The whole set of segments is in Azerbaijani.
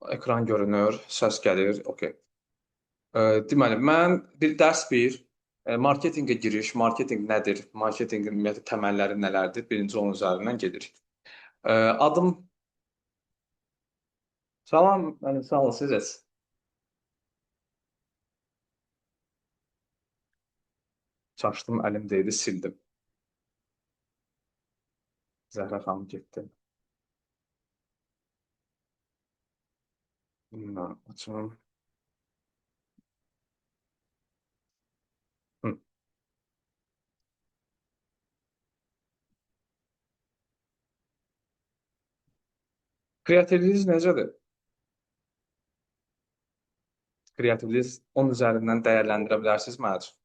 Ekran görünür, səs gəlir. Okay. Deməli, mən marketinqə giriş, marketinq nədir, marketinqin ümumiyyətlə təməlləri nələrdir? Birinci onun üzərindən gedirik. Adım Salam, mənim sağ olun, siz. Çaşdım, əlimdəydi, sildim. Zəhra xanım getdi. Açım. Hı. Kreativliyiniz necədir? Kreativliyiniz 10 üzərindən dəyərləndirə bilərsiniz mənim üçün.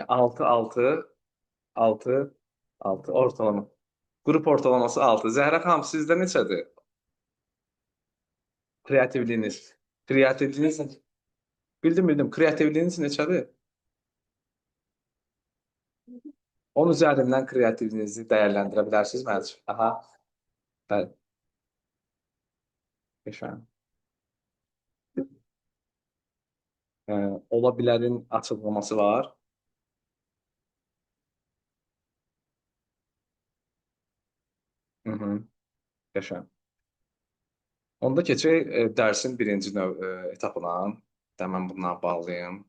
6, 6, 6, 6 ortalama. Qrup ortalaması 6. Zəhra xanım, sizdə neçədir kreativliyiniz? Kreativliyiniz bildim. Kreativliyiniz neçədir? 10 üzərindən kreativliyinizi dəyərləndirə bilərsiniz mənim üçün. Aha, bəli, qəşəng. Ə, Ola bilərin açıqlaması var. Hı -hı, qəşəng. Onda keçək dərsin birinci etapına. Mən bundan bağlayım.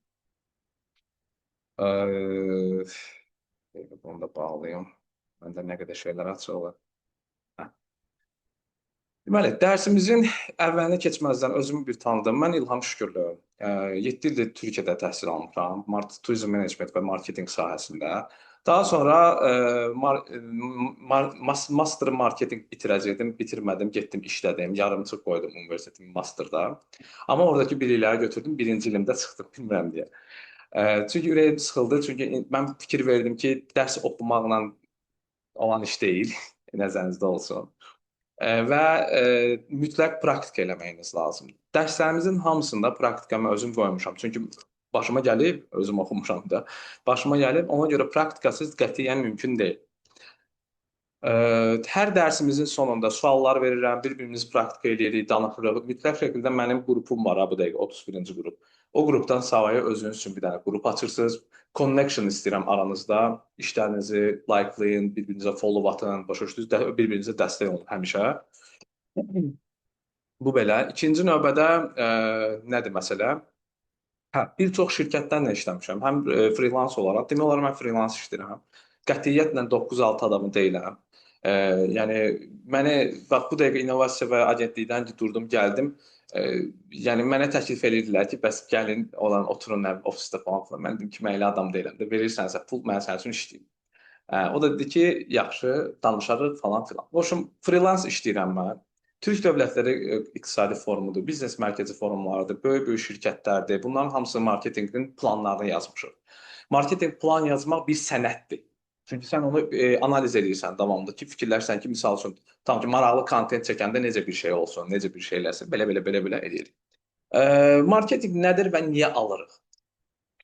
Ə, Bunu da bağlayım. Məndə nə qədər şeylər açıq olur. Hə. Deməli, dərsimizin əvvəlinə keçməzdən özümü bir tanıdım. Mən İlham Şükürlü. 7 ildir Türkiyədə təhsil almışam. Turizm menecment və marketinq sahəsində. Daha sonra master marketinq bitirəcəkdim, bitirmədim, getdim işlədim. Yarımçıq qoydum universitetin masterda. Amma oradakı bilikləri götürdüm, birinci ilimdə çıxdım, bilmirəm deyə. Çünki ürəyim sıxıldı. Çünki mən fikir verdim ki, dərs oxumaqla olan iş deyil, nəzərinizdə olsun. Və mütləq praktika eləməyiniz lazımdır. Dərslərimizin hamısında praktika mən özüm qoymuşam. Çünki başıma gəlib, özüm oxumuşam da, başıma gəlib, ona görə praktikasız qətiyyən mümkün deyil. Hər dərsimizin sonunda suallar verirəm, bir-birimizi praktika eləyirik, danışırıq. Mütləq şəkildə mənim qrupum var ha bu dəqiqə 31-ci qrup. O qrupdan savayı özünüz üçün bir dənə qrup açırsınız. Connection istəyirəm aranızda. İşlərinizi likelayın, bir-birinizə follow atın, başa düşdünüz, bir-birinizə dəstək olun həmişə. Bu belə. İkinci növbədə nədir məsələ? Hə, bir çox şirkətlərlə işləmişəm. Həm freelance olaraq, demək olar mən freelance işləyirəm. Qətiyyətlə 9-6 adamı deyiləm. Yəni məni bax bu dəqiqə innovasiya və agentlikdən durdum, gəldim. E, Yəni mənə təklif edirdilər ki, bəs gəlin olan oturun ofisdə falan filan. Mən dedim ki, mən elə adam deyiləm də, verirsənsə pul mən sənin üçün işləyim. O da dedi ki, yaxşı, danışarıq falan filan. Boşum freelance işləyirəm mən. Türk Dövlətləri İqtisadi Forumudur, biznes mərkəzi forumlarıdır, böyük-böyük şirkətlərdir. Bunların hamısı marketinqin planlarını yazmışıq. Marketinq plan yazmaq bir sənətdir. Çünki sən onu analiz edirsən davamlı ki, fikirlərsən ki, misal üçün, tam ki, maraqlı kontent çəkəndə necə bir şey olsun, necə bir şeylərsə, belə edirik. Marketinq nədir və niyə alırıq?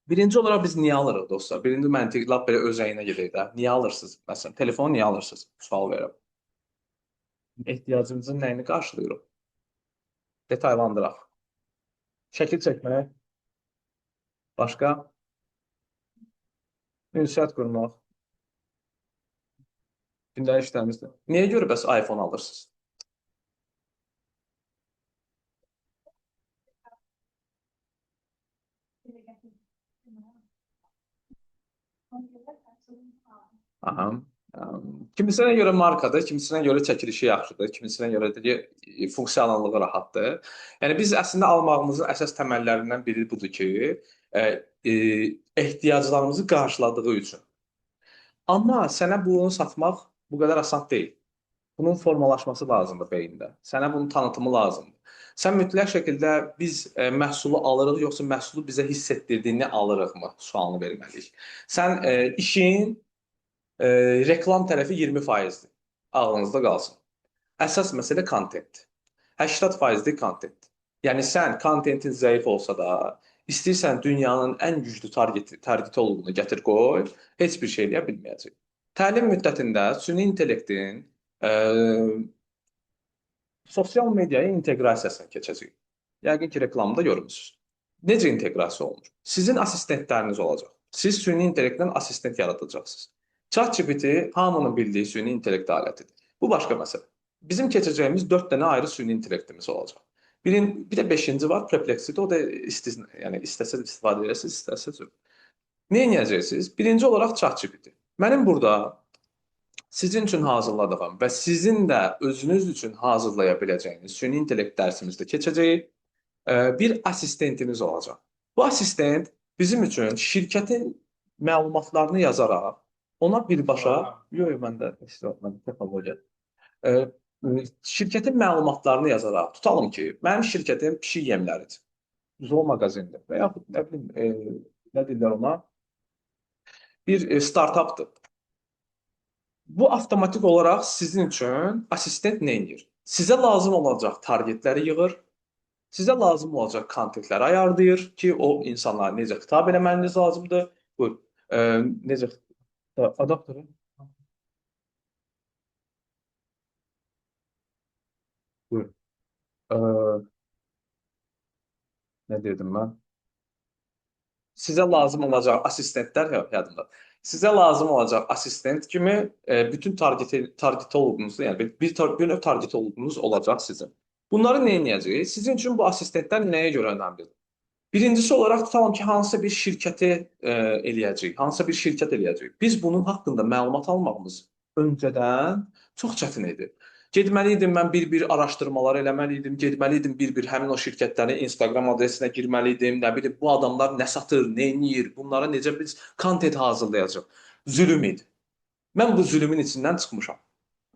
Birinci olaraq biz niyə alırıq dostlar? Birinci məntiq lap belə özəyinə gedək də. Niyə alırsınız? Məsələn, telefonu niyə alırsınız? Sual verirəm. Ehtiyacınızın nəyini qarşılayırıq? Detaylandıraq. Şəkil çəkmək, başqa, ünsiyyət qurmaq, gündəlik işlərimizdə. Niyə görə bəs iPhone alırsınız? Aha. Kimisinə görə markadır, kimisinə görə çəkilişi yaxşıdır, kimisinə görə də funksiyonallığı rahatdır. Yəni biz əslində almağımızın əsas təməllərindən biri budur ki, e, e, ehtiyaclarımızı qarşıladığı üçün. Amma sənə bunu satmaq bu qədər asan deyil. Bunun formalaşması lazımdır beyində. Sənə bunun tanıtımı lazımdır. Sən mütləq şəkildə biz məhsulu alırıq, yoxsa məhsulu bizə hiss etdirdiyini alırıqmı sualını verməliyik. Sən işin reklam tərəfi 20%-dir. Ağlınızda qalsın. Əsas məsələ kontent. 80%-lik kontent. Yəni sən kontentin zəif olsa da, istəyirsən dünyanın ən güclü targeti olduğunu gətir qoy, heç bir şey eləyə bilməyəcək. Təlim müddətində süni intellektin ə, sosial mediaya inteqrasiyasına keçəcəyik. Yəqin ki, reklamda görmüsünüz. Necə inteqrasiya olunur? Sizin assistentləriniz olacaq. Siz süni intellektdən assistent yaradacaqsınız. ChatGPT hamının bildiyi süni intellekt alətidir. Bu başqa məsələ. Bizim keçəcəyimiz 4 dənə ayrı süni intellektimiz olacaq. Bir də 5-ci var, Perplexity. O da istisna, yəni istəsəz istifadə edəsiniz, istəsəz yox. Nə edəcəksiniz? Birinci olaraq ChatGPT. Mənim burada sizin üçün hazırladığım və sizin də özünüz üçün hazırlaya biləcəyiniz süni intellekt dərsimizdə keçəcəyik bir assistentiniz olacaq. Bu assistent bizim üçün şirkətin məlumatlarını yazaraq ona birbaşa, yox, məndə texnologiya. E, Şirkətin məlumatlarını yazaraq, tutalım ki, mənim şirkətim pişik yemləridir. Zoo mağazindir və yaxud nə bilim, nə deyirlər ona? Bir startapdır. Bu avtomatik olaraq sizin üçün assistent nə edir? Sizə lazım olacaq targetləri yığır, sizə lazım olacaq kontentləri ayarlayır ki, o insanlara necə xitab eləməyiniz lazımdır. Buyur. Necə adaptörü? Buyur. E, Nə dedim mən? Sizə lazım olacaq assistentlər yadımda. Sizə lazım olacaq assistent kimi bütün targetoloqunuz, yəni bir növ targetoloqunuz olacaq sizin. Bunları nə edəcək? Sizin üçün bu assistentlər nəyə görə önəmlidir? Birincisi olaraq tutalım ki, hansısa bir şirkəti eləyəcəyik, hansısa bir şirkət eləyəcəyik. Biz bunun haqqında məlumat almağımız öncədən çox çətin idi. Getməli idim mən bir-bir araşdırmalar eləməli idim, getməli idim bir-bir həmin o şirkətlərin Instagram adresinə girməli idim, nə bilim bu adamlar nə satır, nə edir, bunlara necə biz kontent hazırlayacağıq. Zülm idi. Mən bu zülmün içindən çıxmışam.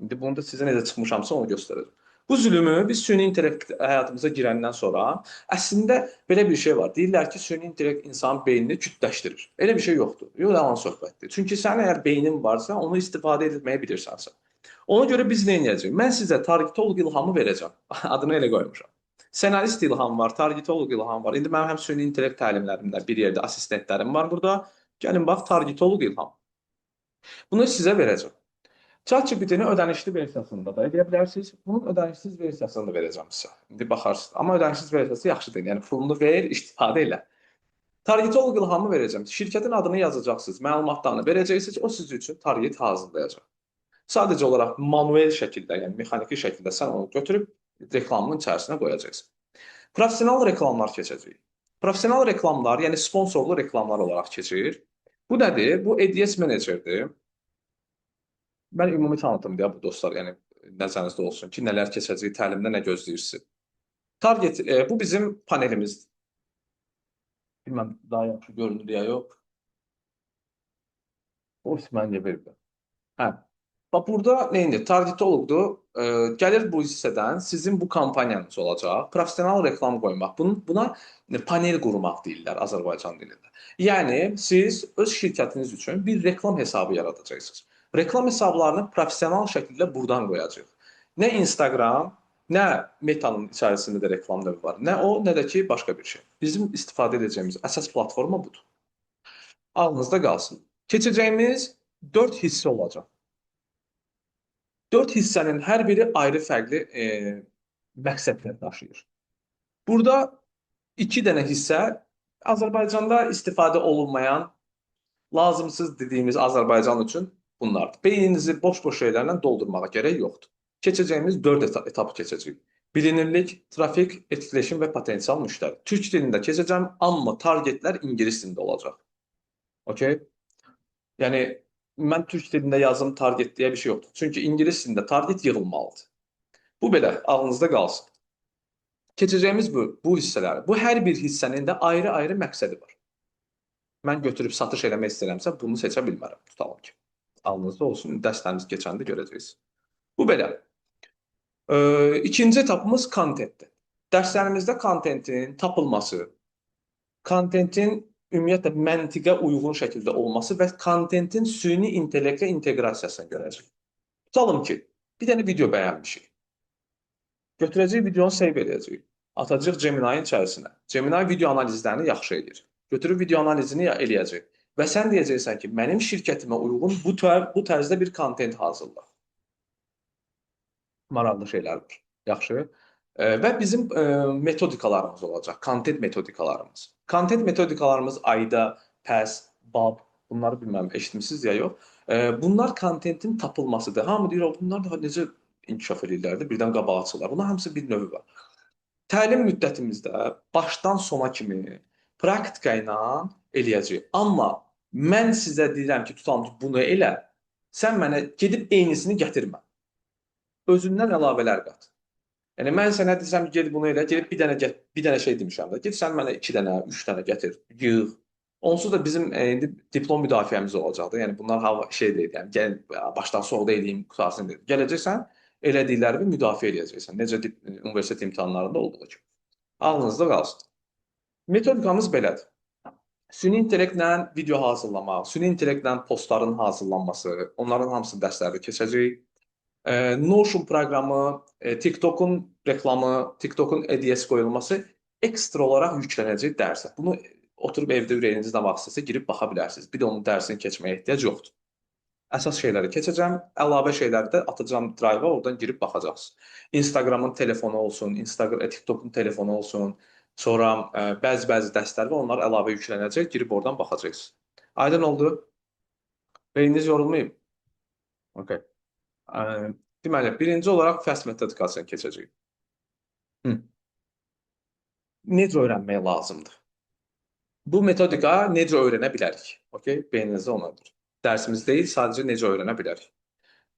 İndi bunu da sizə necə çıxmışamsa onu göstərəcəm. Bu zülmü biz süni intellekt həyatımıza girəndən sonra əslində belə bir şey var. Deyirlər ki, süni intellekt insanın beynini kütləşdirir. Elə bir şey yoxdur. Yox, yalan söhbətdir. Çünki sənin əgər beynin varsa, onu istifadə etməyi bilirsənsə. Ona görə biz nə edəcəyik? Mən sizə targetoloq ilhamı verəcəm. Adını elə qoymuşam. Senarist ilham var, targetoloq ilham var. İndi mənim həm süni intellekt təlimlərimdə bir yerdə assistentlərim var burada. Gəlin bax, targetoloq ilham. Bunu sizə verəcəm. ChatGPT-ni ödənişli versiyasında da edə bilərsiniz. Bunun ödənişsiz versiyasını da verəcəm sizə. İndi baxarsınız. Amma ödənişsiz versiyası yaxşı deyil. Yəni pulunu ver, istifadə elə. Targetoloq ilhamı verəcəm. Şirkətin adını yazacaqsınız, məlumatlarını verəcəksiniz. O sizin üçün target hazırlayacaq. Sadəcə olaraq manuel şəkildə, yəni mexaniki şəkildə sən onu götürüb reklamın içərisinə qoyacaqsan. Professional reklamlar keçəcək. Professional reklamlar, yəni sponsorlu reklamlar olaraq keçir. Bu nədir? Bu ADS menecerdir. Mən ümumi tanıtım deyə bu dostlar, yəni nəzərinizdə olsun ki, nələr keçəcək, təlimdə nə gözləyirsiniz. Target, bu bizim panelimizdir. Bilməm, daha yaxşı görünür ya yox. O isməni veriblər. Hə. Bax burada neyindir? Targetoloqdur. Gəlir bu hissədən sizin bu kampaniyanız olacaq. Professional reklam qoymaq. Buna panel qurmaq deyirlər Azərbaycan dilində. Yəni siz öz şirkətiniz üçün bir reklam hesabı yaradacaqsınız. Reklam hesablarını professional şəkildə buradan qoyacağıq. Nə Instagram, nə Meta'nın içərisində də reklam növü var. Nə o, nə də ki başqa bir şey. Bizim istifadə edəcəyimiz əsas platforma budur. Ağlınızda qalsın. Keçəcəyimiz 4 hissə olacaq. 4 hissənin hər biri ayrı fərqli məqsədlər daşıyır. Burada 2 dənə hissə Azərbaycanda istifadə olunmayan, lazımsız dediyimiz Azərbaycan üçün bunlardır. Beyninizi boş-boş şeylərlə doldurmağa gərək yoxdur. Keçəcəyimiz 4 etap keçəcəyik. Bilinirlik, trafik, etkiləşim və potensial müştəri. Türk dilində keçəcəm, amma targetlər ingilis dilində olacaq. Okay? Yəni mən türk dilində yazım target deyə bir şey yoxdur. Çünki ingilis dilində target yığılmalıdır. Bu belə ağlınızda qalsın. Keçəcəyimiz bu hissələri. Bu hər bir hissənin də ayrı-ayrı məqsədi var. Mən götürüb satış eləmək istəyirəmsə, bunu seçə bilmərəm. Tutalım ki. Ağlınızda olsun, dərslərimiz keçəndə görəcəksiniz. Bu belə. İkinci etapımız kontentdir. Dərslərimizdə kontentin tapılması, kontentin ümumiyyətlə məntiqə uyğun şəkildə olması və kontentin süni intellektlə inteqrasiyasını görəcəyik. Tutalım ki, bir dənə video bəyənmişik. Götürəcəyik videonu save edəcəyik. Atacağıq Gemini-nin içərisinə. Gemini video analizlərini yaxşı edir. Götürüb video analizini eləyəcək. və sən deyəcəksən ki, mənim şirkətimə uyğun bu tərzdə bir kontent hazırla. Maraqlı şeylərdir. Yaxşı. Və bizim metodikalarımız olacaq. Kontent metodikalarımız. Kontent metodikalarımız ayda, pəs, bab, bunları bilməm eşitmisiniz ya yox. Bunlar kontentin tapılmasıdır. Hamı deyir, bunlar da necə inkişaf edirlər də, birdən qabağa çıxırlar. Bunların hamısı bir növü var. Təlim müddətimizdə başdan sona kimi praktika ilə eləyəcəyik. Amma mən sizə deyirəm ki, tutalım ki, bunu elə, sən mənə gedib eynisini gətirmə. Özündən əlavələr qat. Yəni mən sənə desəm ki, get bunu elə, gedib bir dənə şey demişəm də. Get sən mənə 2 dənə, 3 dənə gətir, yığ. Onsuz da bizim indi diplom müdafiəmiz olacaqdı. Yəni bunlar hava şey deyil, yəni gəl başdan sona da eləyim, qutarsın deyil. Gələcəksən, elədiklərimi müdafiə edəcəksən. Necə universitet imtahanlarında olduğu kimi. Ağlınızda qalsın. Metodikamız belədir. Süni intellektlə video hazırlamaq, süni intellektlə postların hazırlanması, onların hamısı dərslərdə keçəcək. Notion proqramı, TikTokun reklamı, TikTokun EDS qoyulması ekstra olaraq yüklənəcək dərsə. Bunu oturub evdə ürəyinizdə vaxtsa girib baxa bilərsiniz. Bir də onun dərsini keçməyə ehtiyac yoxdur. Əsas şeyləri keçəcəm, əlavə şeyləri də atacağım drive-a, oradan girib baxacaqsınız. Instagramın telefonu olsun, TikTokun telefonu olsun, sonra bəzi dərslər var, onlar əlavə yüklənəcək, girib oradan baxacaqsınız. Aydın oldu? Beyniniz yorulmayıb? Okay. Deməli, birinci olaraq fəst metodikasını keçəcəyik. Necə öyrənmək lazımdır? Bu metodika necə öyrənə bilərik? Okay? Beyninizdə onadır. Dərsimiz deyil, sadəcə necə öyrənə bilərik.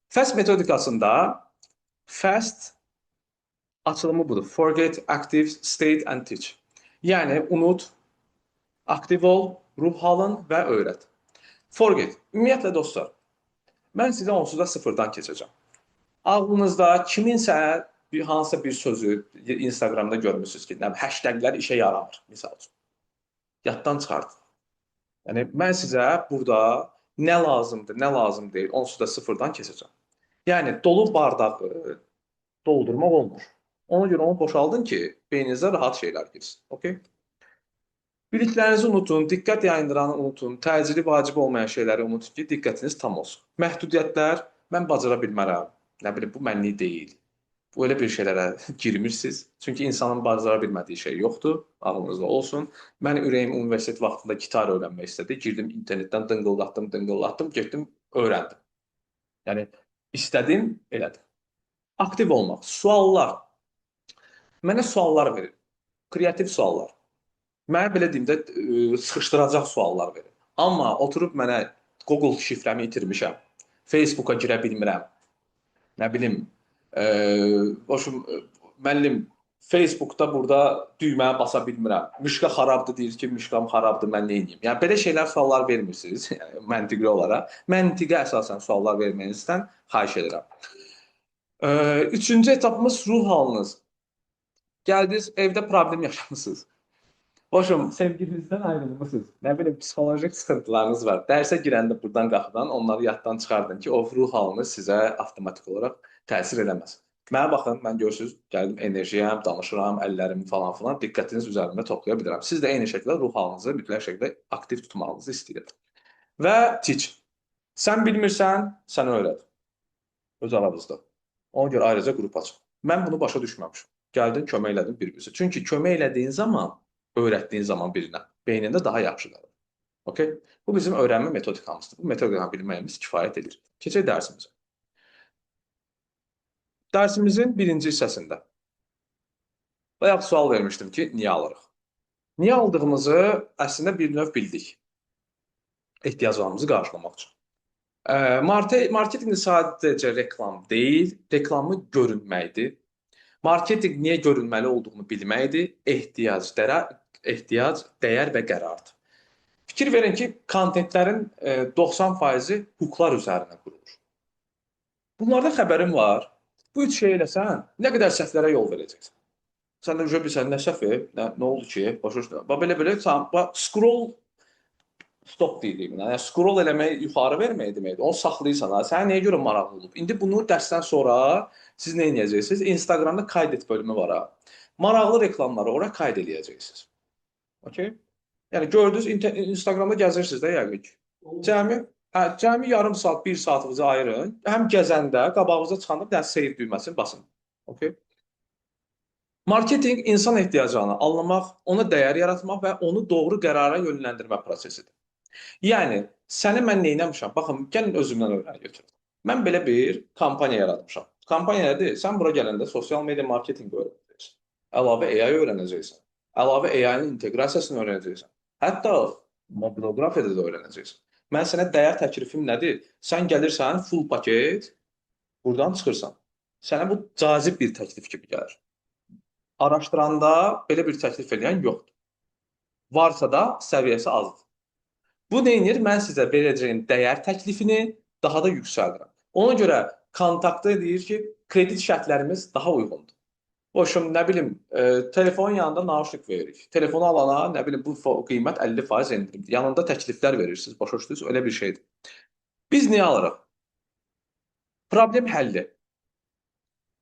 Fəst metodikasında fəst açılımı budur. Forget, active, state and teach. Yəni, unut, aktiv ol, ruh halın və öyrət. Forget. Ümumiyyətlə, dostlar, mən sizə onsuz da sıfırdan keçəcəm. Ağlınızda kiminsə hansısa bir sözü Instagramda görmüsünüz ki, hashtaglər işə yaramır, misal üçün. Yaddan çıxardın. Yəni, mən sizə burada nə lazımdır, nə lazım deyil, onsuz da sıfırdan keçəcəm. Yəni, dolu bardağı doldurmaq olmur. Ona görə onu boşaldın ki, beyninizə rahat şeylər girsin. Okay? Biliklərinizi unutun, diqqət yayındıranı unutun, təcili vacib olmayan şeyləri unutun ki, diqqətiniz tam olsun. Məhdudiyyətlər, mən bacara bilmərəm, nə bilim, bu mənlik deyil. Bu elə bir şeylərə girmirsiniz. Çünki insanın bacara bilmədiyi şey yoxdur, ağlınızda olsun. Mən ürəyim universitet vaxtında gitar öyrənmək istədi. Girdim internetdən dınqıldatdım, getdim, öyrəndim. Yəni, istədim, elədim. Aktiv olmaq, suallar. Mənə suallar verin, kreativ suallar. Mənə belə deyim də, sıxışdıracaq suallar verin. Amma oturub mənə Google şifrəmi itirmişəm, Facebooka girə bilmirəm, nə bilim, müəllim, Facebookda burada düyməyə basa bilmirəm, mişqa xarabdır, deyir ki, mişqam xarabdır, mən nə edeyim? Yəni, belə şeylər suallar vermirsiniz, yəni, məntiqli olaraq. Məntiqə əsasən suallar verməyinizdən xahiş edirəm. Üçüncü etapımız ruh halınız. Gəldiniz, evdə problem yaşamısınız. Hoşum, sevgilinizdən ayrılmışsınız. Nə bilim, psixolojik sıxıntılarınız var. Dərsə girəndə buradan qalxdan, onları yaddan çıxardın ki, o ruh halınız sizə avtomatik olaraq təsir eləməz. Mənə baxın, mən görürsünüz, gəldim enerjiyəm, danışıram, əllərimi falan filan, diqqətiniz üzərimdə toplaya bilirəm. Siz də eyni şəkildə ruh halınızı mütləq şəkildə aktiv tutmağınızı istəyirəm. Və teach. Sən bilmirsən, sən öyrət. Öz aranızda. Ona görə ayrıca qrup açın. Mən bunu başa düşməmişim. Gəldin, kömək elədin bir-birinizə. Çünki kömək elədiyin zaman, öyrətdiyin zaman birinə, beynində daha yaxşı qalır. Okay? Bu bizim öyrənmə metodikamızdır. Bu metodikanı bilməyimiz kifayət edir. Keçək dərsimizə. Dərsimizin birinci hissəsində bayaq sual vermişdim ki, niyə alırıq? Niyə aldığımızı əslində bir növ bildik. Ehtiyaclarımızı qarşılamaq üçün. Marketinq sadəcə reklam deyil, reklamı görünməkdir. Marketinq niyə görünməli olduğunu bilməkdir, ehtiyac, dəyər və qərardır. Fikir verin ki, kontentlərin 90%-i huklar üzərinə qurulur. Bunlarda xəbərin var. Bu üç şey eləsən, nə qədər səhvlərə yol verəcəksən. Sən də bilirsən, nə səhvi, nə oldu ki, başa belə, scroll stop deyirik. Yəni, scroll eləmək, yuxarı vermək deməkdir. Onu saxlayırsan, sənə nəyə görə maraqlı olub? İndi bunu dərsdən sonra siz nə edəcəksiniz? Instagramda kayd et bölümü var. Maraqlı reklamları ora kayd edəcəksiniz. Okay? Yəni gördünüz Instagramda gəzirsiniz də yəqin ki. Cəmi cəmi yarım saat, 1 saatınızı ayırın. Həm gəzəndə qabağınıza çıxanda bir dənə save düyməsini basın. Okay? Marketinq insan ehtiyacını anlamaq, ona dəyər yaratmaq və onu doğru qərara yönləndirmə prosesidir. Yəni səni mən neynəmişəm? Baxın, gəlin özümdən örnək götürək. Mən belə bir kampaniya yaratmışam. Kampaniya nədir? Sən bura gələndə sosial media marketinqi öyrənəcəksən. Əlavə AI öyrənəcəksən. Əlavə AI-nin inteqrasiyasını öyrənəcəksən. Hətta mobiloqrafiyada da öyrənəcəksən. Mən sənə dəyər təklifim nədir? Sən gəlirsən, full paket, buradan çıxırsan. Sənə bu cazib bir təklif kimi gəlir. Araşdıranda belə bir təklif edən yoxdur. Varsa da səviyyəsi azdır. Bu neyinir? Mən sizə verəcəyim dəyər təklifini daha da yüksəldirəm. Ona görə kontaktda deyir ki, kredit şərtlərimiz daha uyğundur. Boşum, nə bilim, telefonun yanında naushnik veririk. Telefonu alana, nə bilim, bu qiymət 50% endirimdir. Yanında təkliflər verirsiniz, başa düşdünüz? Öyle bir şeydir. Biz niyə alırıq? Problem həlli.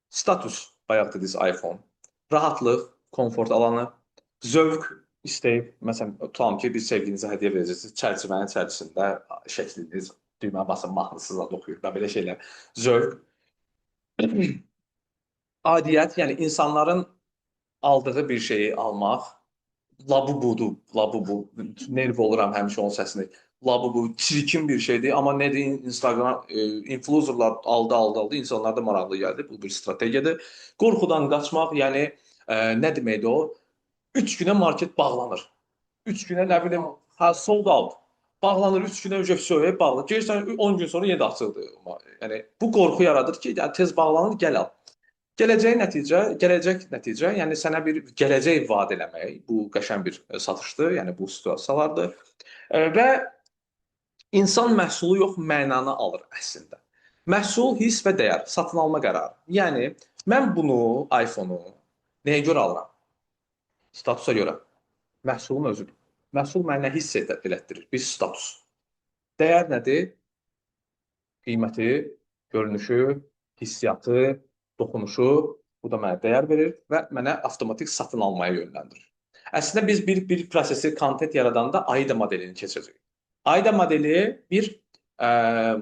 Status, bayaq dediniz iPhone. Rahatlıq, komfort alanı, zövq istəyib, məsələn, tutalım ki, bir sevgilinizə hədiyyə verəcəksiniz, çərçivənin içərisində şəkliniz, düymə basın, mahnısız da oxuyur da belə şeylər. Zövq, adiyyət, yəni insanların aldığı bir şeyi almaq, labubudur, labubu, nerv oluram həmişə onun səsini. Labubu çirkin bir şeydir, amma nə deyin, Instagram influencerlar aldı, insanlar da maraqlı gəldi. Bu bir strategiyadır. Qorxudan qaçmaq, yəni nə deməkdir o? 3 günə market bağlanır. 3 günə nə bilim, sold out. Bağlanır 3 günə öcəksöyə bağlı. Gəlirsən 10 gün sonra yenə açıldı. Yəni bu qorxu yaradır ki, yəni tez bağlanır, gəl al. Gələcək nəticə, yəni sənə bir gələcək vaad eləmək, bu qəşəng bir satışdır, yəni bu situasiyalardır. Və insan məhsulu yox, mənanı alır əslində. Məhsul, hiss və dəyər, satın alma qərarı. Yəni mən bunu, iPhone-u nəyə görə alıram? Statusa görə. Məhsulun özüdür. Məhsul mənə hiss elətdirir, bir status. Dəyər nədir? Qiyməti, görünüşü, hissiyatı, toxunuşu, bu da mənə dəyər verir və mənə avtomatik satın almaya yönləndirir. Əslində biz bir prosesi, kontent yaradanda AIDA modelini keçəcəyik. AIDA modeli bir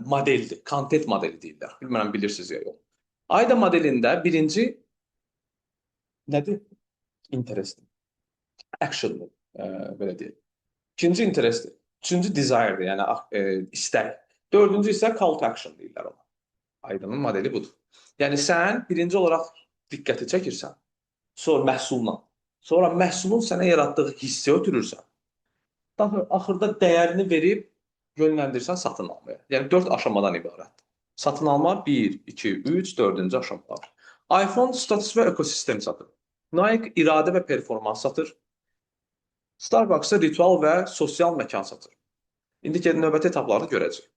modeldir, kontent modeli deyirlər. Bilmirəm bilirsiniz ya yox. AIDA modelində birinci nədir? Interesting. Action'dır, belə deyək. İkinci interestdir. Üçüncü desire'dir, yəni istək. Dördüncü isə call to action deyirlər ona. AIDA-nın modeli budur. Yəni sən birinci olaraq diqqəti çəkirsən, sonra məhsulla, sonra məhsulun sənə yaratdığı hissi ötürürsən, daha axırda dəyərini verib yönləndirsən satın almaya. Yəni 4 aşamadan ibarətdir. Satın alma 1, 2, 3, 4-cü aşamalar. iPhone status və ekosistem satır. Nike iradə və performans satır. Starbucks ritual və sosial məkan satır. İndi gəlin növbəti etapları görəcəyik.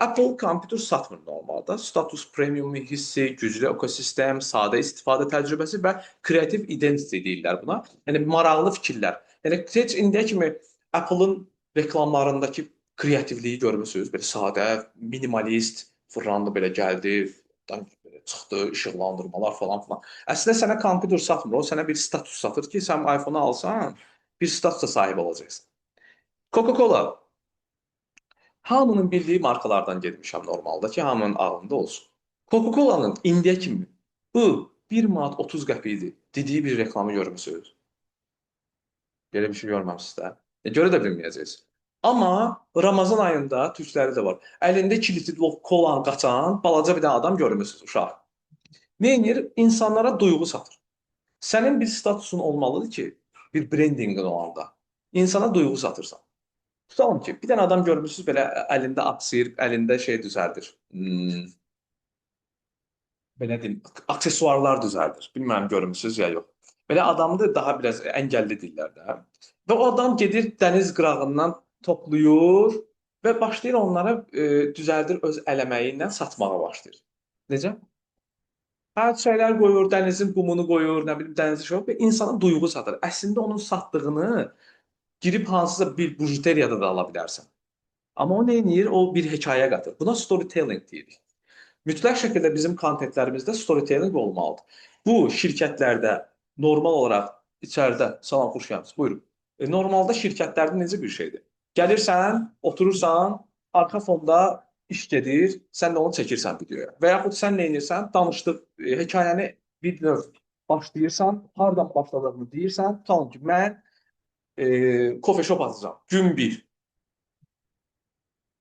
Apple kompüter satmır normalda. Status premium hissi, güclü ekosistem, sadə istifadə təcrübəsi və kreativ identity deyirlər buna. Yəni maraqlı fikirlər. Yəni heç indiyə kimi Apple-ın reklamlarındakı kreativliyi görmüsünüz? Belə sadə, minimalist, fırlandı belə gəldi, belə çıxdı, işıqlandırmalar falan filan. Əslində sənə kompüter satmır, o sənə bir status satır ki, sən iPhone-u alsan, bir statusa sahib olacaqsan. Coca-Cola hamının bildiyi markalardan getmişəm normalda ki, hamının ağlında olsun. Coca-Cola'nın indiyə kimi bu 1 manat 30 qəpikdir dediyi bir reklamı görmüsünüz? Belə bir şey görməmişsiniz də. Görə də bilməyəcəksiniz. Amma Ramazan ayında türkləri də var. Əlində 2 litr kola qaçan balaca bir dənə adam görmüsünüz, uşaq. Neyinir? İnsanlara duyğu satır. Sənin bir statusun olmalıdır ki, bir brandingin olanda. İnsana duyğu satırsan. Tutalım ki, bir dənə adam görmüsünüz belə əlində aksir, əlində şey düzəldir. Belə deyim, aksesuarlar düzəldir. Bilmirəm görmüsünüz ya yox. Belə adamdır, daha biraz əngəlli deyirlər də. Və o adam gedir dəniz qırağından toplayır və başlayır onlara düzəldir öz əl əməyi ilə satmağa başlayır. Necə? Hər şeylər qoyur, dənizin qumunu qoyur, nə bilim dənizin şey və insana duyğu satır. Əslində onun satdığını girib hansısa bir bujuteriyada da ala bilərsən. Amma o nə edir? O bir hekayə qatır. Buna storytelling deyirik. Mütləq şəkildə bizim kontentlərimizdə storytelling olmalıdır. Bu şirkətlərdə normal olaraq içəridə salam xoş gəlmisiniz. Buyurun. Normalda şirkətlərdə necə bir şeydir? Gəlirsən, oturursan, arxa fonda iş gedir, sən də onu çəkirsən videoya. Və yaxud sən nə edirsən, danışdıq, hekayəni bir növ başlayırsan, hardan başladığını deyirsən, tutalım ki, mən kofe shop açacağam. Gün 1.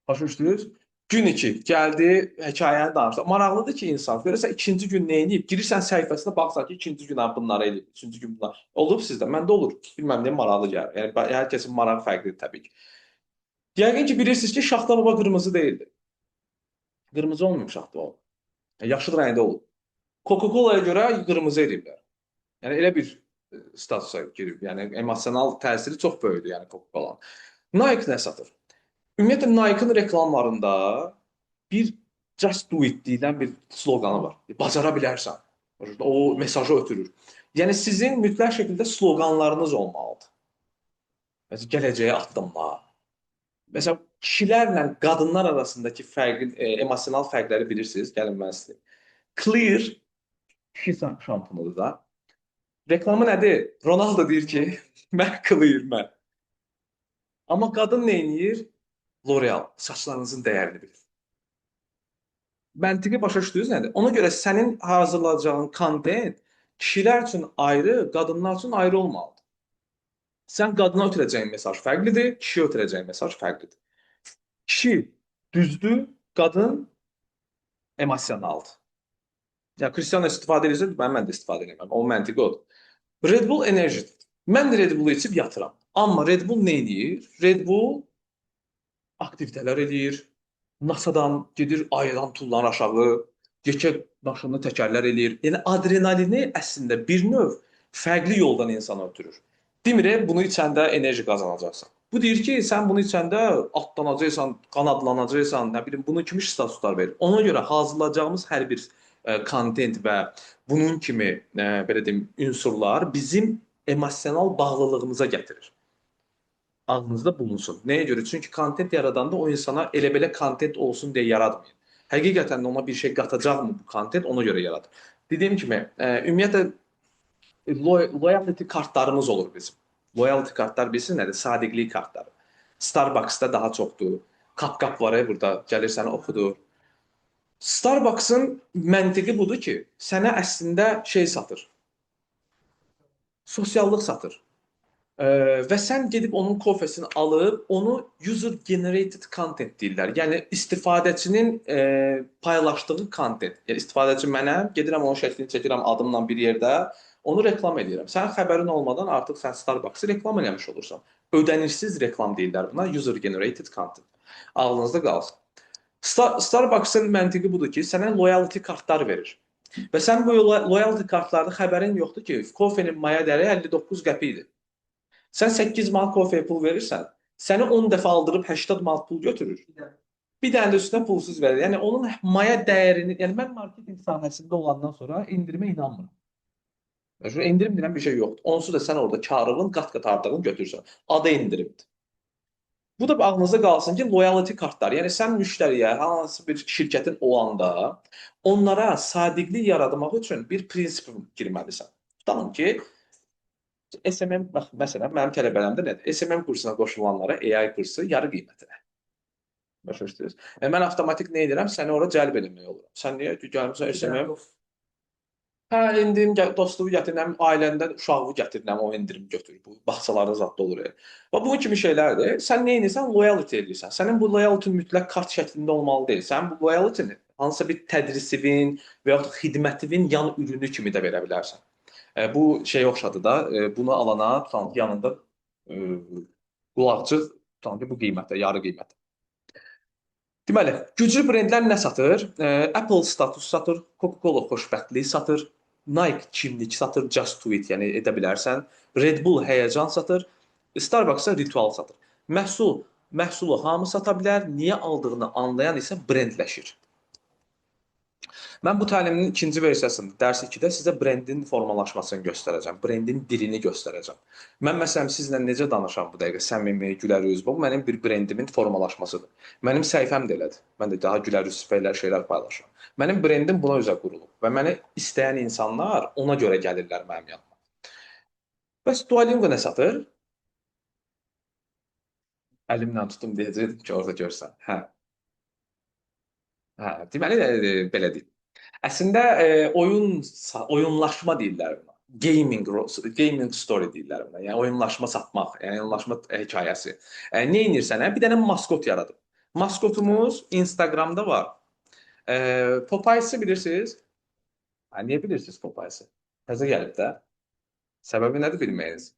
Başa düşdünüz? Gün 2 gəldi, hekayəni danışdı. Maraqlıdır ki, insan görürsən ikinci gün nə edib? Girirsən səhifəsinə baxsan ki, ikinci gün bunları eləyib, üçüncü gün bunlar. Olub sizdə? Məndə olur. Bilməm niyə maraqlı gəlir. Yəni hər kəsin marağı fərqlidir təbii ki. Yəqin ki, bilirsiniz ki, Şaxta baba qırmızı deyildi. Qırmızı olmayıb Şaxta baba. Yaşıl rəngdə olub. Coca-Cola'ya görə qırmızı ediblər. Yəni elə bir statusa girib. Yəni emosional təsiri çox böyükdür, yəni Coca-Cola'nın. Nike nə satır? Ümumiyyətlə Nike-ın reklamlarında bir just do it deyilən bir sloqanı var. Bacara bilərsən. O mesajı ötürür. Yəni sizin mütləq şəkildə sloqanlarınız olmalıdır. Məsələn, gələcəyə addımla. Məsələn, kişilərlə qadınlar arasındakı fərqin, emosional fərqləri bilirsiniz. Gəlin mən sizə. Clear kişi şampunudur da. Reklamı nədir? Ronaldo deyir ki, mən clear mən. Amma qadın nə edir? L'Oreal saçlarınızın dəyərini bilir. Məntiqi başa düşdünüz nədir? Ona görə sənin hazırlayacağın kontent kişilər üçün ayrı, qadınlar üçün ayrı olmalıdır. Sən qadına ötürəcəyin mesaj fərqlidir, kişiyə ötürəcəyin mesaj fərqlidir. Kişi düzdür, qadın emosionaldır. Ya Cristiano istifadə edirsə, mən də istifadə edirəm. O məntiqi odur. Red Bull enerjidir. Mən Red Bull-u içib yatıram. Amma Red Bull nə edir? Red Bull aktivitələr eləyir. NASA-dan gedir aydan tullar aşağı, yekə daşını təkərlər eləyir. Yəni adrenalini əslində bir növ fərqli yoldan insana ötürür. Demir, bunu içəndə enerji qazanacaqsan. Bu deyir ki, sən bunu içəndə atlanacaqsan, qanadlanacaqsan, nə bilim, bunun kimi statuslar verir. Ona görə hazırlayacağımız hər bir kontent və bunun kimi belə deyim unsurlar bizim emosional bağlılığımıza gətirir. Ağlınızda bulunsun. Nəyə görə? Çünki kontent yaradanda o insana elə belə kontent olsun deyə yaratmayın. Həqiqətən də ona bir şey qatacaqmı bu kontent, ona görə yaradır. Dediyim kimi, ümumiyyətlə loyalty kartlarımız olur bizim. Loyalty kartlar bilirsiniz nədir? Sadiqlik kartları. Starbucks-da daha çoxdur. Kap-kap var burada, gəlirsən oxudur. Starbucks-ın məntiqi budur ki, sənə əslində şey satır. Sosiallıq satır. Və sən gedib onun kofesini alıb, onu user generated content deyirlər. Yəni istifadəçinin paylaşdığı content. Yəni istifadəçi mənəm, gedirəm onun şəklini çəkirəm adımla bir yerdə, onu reklam edirəm. Sənin xəbərin olmadan artıq sən Starbucks-ı reklam eləmiş olursan. Ödənişsiz reklam deyirlər buna, user generated content. Ağlınızda qalsın. Starbucks-ın məntiqi budur ki, sənə loyalty kartlar verir. Və sən bu loyalty kartlarda xəbərin yoxdur ki, kofenin maya dəyəri 59 qəpikdir. Sən 8 manat kofeyə pul verirsən, səni 10 dəfə aldırıb 80 manat pul götürür. Bir dənə də üstünə pulsuz verir. Yəni onun maya dəyərini, yəni mən marketinq sahəsində olandan sonra endirimə inanmıram. Yəni endirim deyilən bir şey yoxdur. Onsuz da sən orada karının qat-qat ardığını götürürsən. Adı endirimdir. Bu da ağlınızda qalsın ki, loyalty kartlar. Yəni sən müştəriyə hansı bir şirkətin olanda onlara sadiqlik yaratmaq üçün bir prinsip girməlisən. Tutalım ki, SMM, bax, məsələn, mənim tələbələrimdə nədir? SMM kursuna qoşulanlara AI kursu yarı qiymətinə. Başa düşdünüz? Mən avtomatik nə edirəm? Səni ora cəlb eləmək oluram. Sən niyə gəlmirsən SMM? Hə, endirim dostluğu gətirirəm, ailəndən uşağı gətirirəm, o endirim götürür. Bu bağçalarda zad olur. Və bunun kimi şeylərdir. Sən nə edirsən? Loyalty edirsən. Sənin bu loyalty mütləq kart şəklində olmalı deyil. Sən bu loyalty-ni hansısa bir tədrisivin və yaxud xidmətivin yan ürünü kimi də verə bilərsən. Bu şey oxşadı da, bunu alana tutan ki, yanında qulaqçıq tutan ki, bu qiymətə, yarı qiymətə. Deməli, güclü brendlər nə satır? Apple status satır, Coca-Cola xoşbəxtlik satır, Nike kimlik satır, Just Do It, yəni edə bilərsən. Red Bull həyəcan satır, Starbucks ritual satır. Məhsulu hamı sata bilər, niyə aldığını anlayan isə brendləşir. Mən bu təlimin ikinci versiyasında, dərs 2-də sizə brendin formalaşmasını göstərəcəm, brendin dilini göstərəcəm. Mən məsələn sizlə necə danışam bu dəqiqə, səmimi, gülərüz, bu mənim bir brendimin formalaşmasıdır. Mənim səhifəm də elədir. Mən də daha gülərüz şeylər paylaşıram. Mənim brendim buna üzə qurulub və məni istəyən insanlar ona görə gəlirlər mənim yanıma. Bəs Duolingo nə satır? Əlimlə tutum deyəcəkdim ki, orada görsən. Hə, hə. Deməli belə deyim. Əslində oyunlaşma deyirlər buna. Gaming story deyirlər buna. Yəni oyunlaşma satmaq, yəni oyunlaşma hekayəsi. Nə edirsən? Bir dənə maskot yaradıb. Maskotumuz Instagramda var. Popeyes'i bilirsiniz? Ha, niyə bilirsiniz Popeyes'i? Təzə gəlib də. Səbəbi nədir bilməyiniz?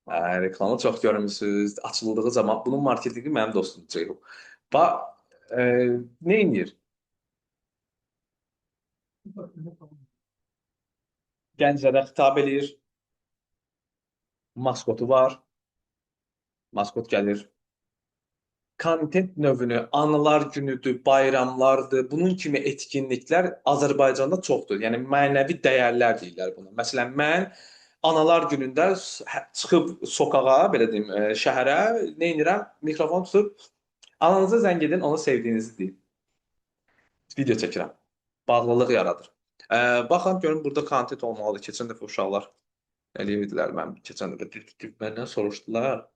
Reklamı çox görmüsünüz. Açıldığı zaman bunun marketinqi mənim dostum Ceyhun. Bax, e, nə edir? Gənclərə xitab eləyir. Maskotu var. Maskot gəlir. Kontent növünü anılar günüdür, bayramlardır, bunun kimi etkinliklər Azərbaycanda çoxdur. Yəni mənəvi dəyərlər deyirlər buna. Məsələn, mən analar günündə çıxıb sokağa, belə deyim, şəhərə nə edirəm? Mikrofon tutub ananıza zəng edin, onu sevdiyinizi deyin. Video çəkirəm. Bağlılıq yaradır. Baxın, görün burada kontent olmalıdır. Keçən dəfə uşaqlar eləyirdilər, mən keçən dəfə məndən soruşdular.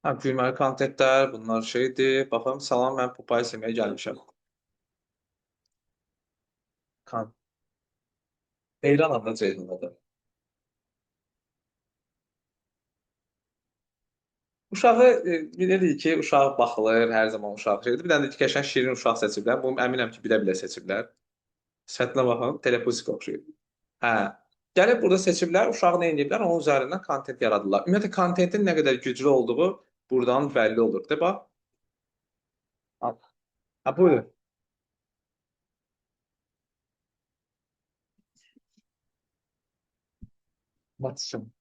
Hə, gülməli kontentlər, bunlar şeydir. Baxın, salam, mən Popeyes yeməyə gəlmişəm. Kan. Heyranam da Ceydin'ə də. Uşağı bilirik ki, uşaq baxılır, hər zaman uşaq şeydir. Bir dənə də qəşəng şirin uşaq seçiblər. Bunu əminəm ki, bilə-bilə seçiblər. Sifətinə baxın, telepuzik oxşayır. Hə. Gəlib burada seçiblər, uşağı nə ediblər, onun üzərindən kontent yaradırlar. Ümumiyyətlə, kontentin nə qədər güclü olduğu buradan bəlli olur. De bax. Ha, buyurun. Batışım.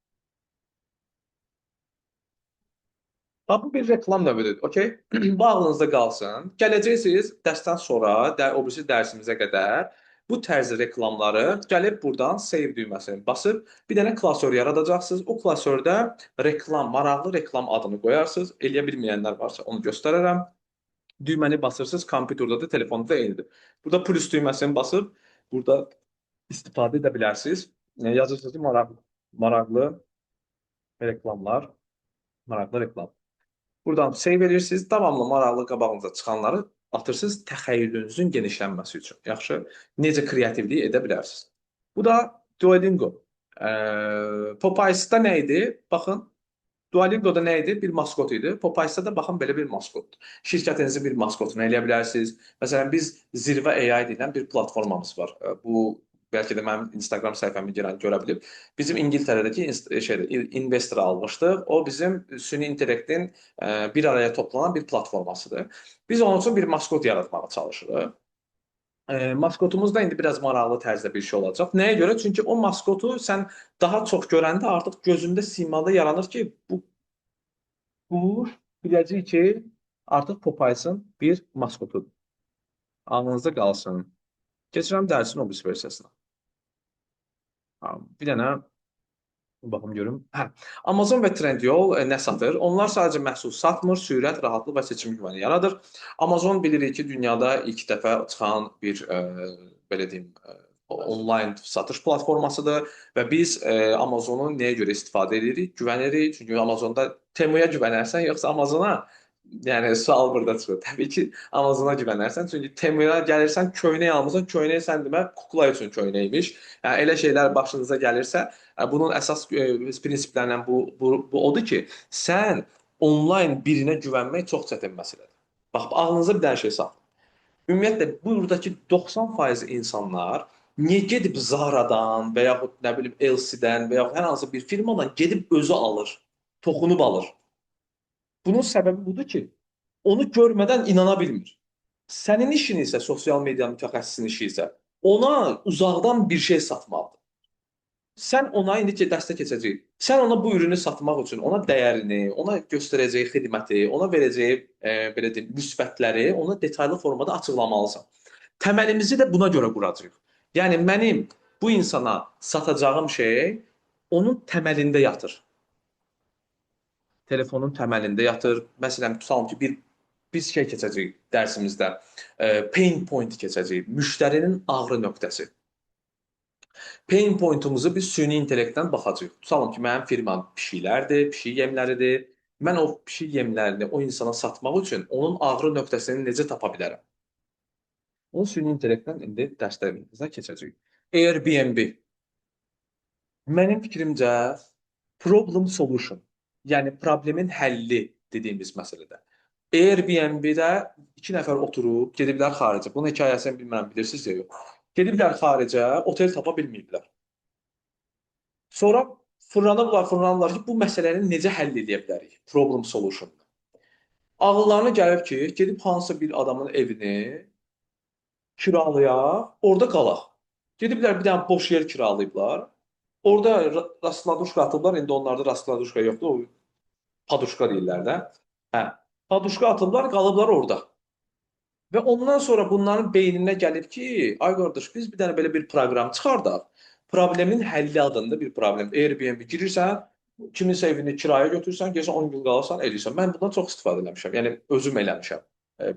Bax, bu bir reklam növüdür, okey? Bu ağlınızda qalsın. Gələcəksiniz dərsdən sonra, o birisi dərsimizə qədər bu tərz reklamları gəlib buradan save düyməsini basıb bir dənə klasör yaradacaqsınız. O klasördə reklam, maraqlı reklam adını qoyarsınız. Eləyə bilməyənlər varsa onu göstərərəm. Düyməni basırsınız, kompüterdə də, telefonda da eynidir. Burada plus düyməsini basıb burada istifadə edə bilərsiniz. Yazırsınız ki, maraqlı reklamlar, maraqlı reklam. Buradan save edirsiniz. Davamlı maraqlı qabağınıza çıxanları atırsınız təxəyyülünüzün genişlənməsi üçün. Yaxşı, necə kreativlik edə bilərsiniz. Bu da Duolingo. Popeyes'da nə idi? Baxın, Duolingo'da nə idi? Bir maskot idi. Popeyes'da da baxın belə bir maskotdur. Şirkətinizin bir maskotunu eləyə bilərsiniz. Məsələn, biz Zirvə AI deyilən bir platformamız var. Bu bəlkə də mənim Instagram səhifəmi girən görə bilib. Bizim İngiltərədəki investor almışdıq. O bizim süni intellektin bir araya toplanan bir platformasıdır. Biz onun üçün bir maskot yaratmağa çalışırıq. Maskotumuz da indi biraz maraqlı tərzdə bir şey olacaq. Nəyə görə? Çünki o maskotu sən daha çox görəndə artıq gözündə simada yaranır ki, bu biləcək ki, artıq Popeyes'in bir maskotudur. Ağlınızda qalsın. Keçirəm dərsin o birisi versiyasına. Bir dənə baxım görüm. Hə. Amazon və Trendyol nə satır? Onlar sadəcə məhsul satmır, sürət, rahatlıq və seçim güvəni yaradır. Amazon bilirik ki, dünyada ilk dəfə çıxan bir belə deyim, onlayn satış platformasıdır və biz Amazonu nəyə görə istifadə edirik? Güvənirik. Çünki Amazonda Temuya güvənərsən, yoxsa Amazona? Yəni sual burada çıxır. Təbii ki, Amazona güvənərsən. Çünki Temuya gəlirsən, köynək almısan, köynək sən demə kukla üçün köynəkmiş. Yəni elə şeylər başınıza gəlirsə, bunun əsas prinsiplərindən bu odur ki, sən onlayn birinə güvənmək çox çətin məsələdir. Bax, ağlınıza bir dənə şey salın. Ümumiyyətlə buradakı 90% insanlar niyə gedib Zaradan və yaxud nə bilim LC-dən və yaxud hər hansı bir firmadan gedib özü alır, toxunub alır. Bunun səbəbi budur ki, onu görmədən inana bilmir. Sənin işin isə sosial media mütəxəssisinin işi isə ona uzaqdan bir şey satmaqdır. Sən ona indi ki, dəstək keçəcək. Sən ona bu ürünü satmaq üçün ona dəyərini, ona göstərəcəyi xidməti, ona verəcəyi belə deyim, müsbətləri ona detallı formada açıqlamalısan. Təməlimizi də buna görə quracağıq. Yəni mənim bu insana satacağım şey onun təməlində yatır. Telefonun təməlində yatır. Məsələn, tutalım ki, biz şey keçəcəyik dərsimizdə, pain point keçəcəyik, müştərinin ağrı nöqtəsi. Pain pointumuzu biz süni intellektdən baxacağıq. Tutalım ki, mənim firmam pişiklərdir, pişik yemləridir. Mən o pişik yemlərini o insana satmaq üçün onun ağrı nöqtəsini necə tapa bilərəm? Onu süni intellektdən indi dərslərimizə keçəcəyik. Airbnb. Mənim fikrimcə problem solution, yəni problemin həlli dediyimiz məsələdə. Airbnb-də 2 nəfər oturub, gediblər xaricə. Bunun hekayəsini bilmirəm, bilirsiniz ya yox. Gediblər xaricə, otel tapa bilməyiblər. Sonra fırlanırlar ki, bu məsələni necə həll edə bilərik? Problem solution. Ağıllarına gəlir ki, gedib hansısa bir adamın evini kiralayaq, orada qalaq. Gediblər bir dənə boş yer kiralayıblar. Orada rastladuşka atıblar. İndi onlarda rastladuşka yoxdur. O paduşka deyirlər də. Hə. Paduşka atıblar, qalıblar orada. Və ondan sonra bunların beyninə gəlib ki, ay qardaş, biz bir dənə belə bir proqram çıxardaq. Problemin həlli adında bir problem. Airbnb girirsən, kiminsə evini kiraya götürürsən, gəlsən 10 gün qalırsan, eləyirsən. Mən bundan çox istifadə eləmişəm. Yəni özüm eləmişəm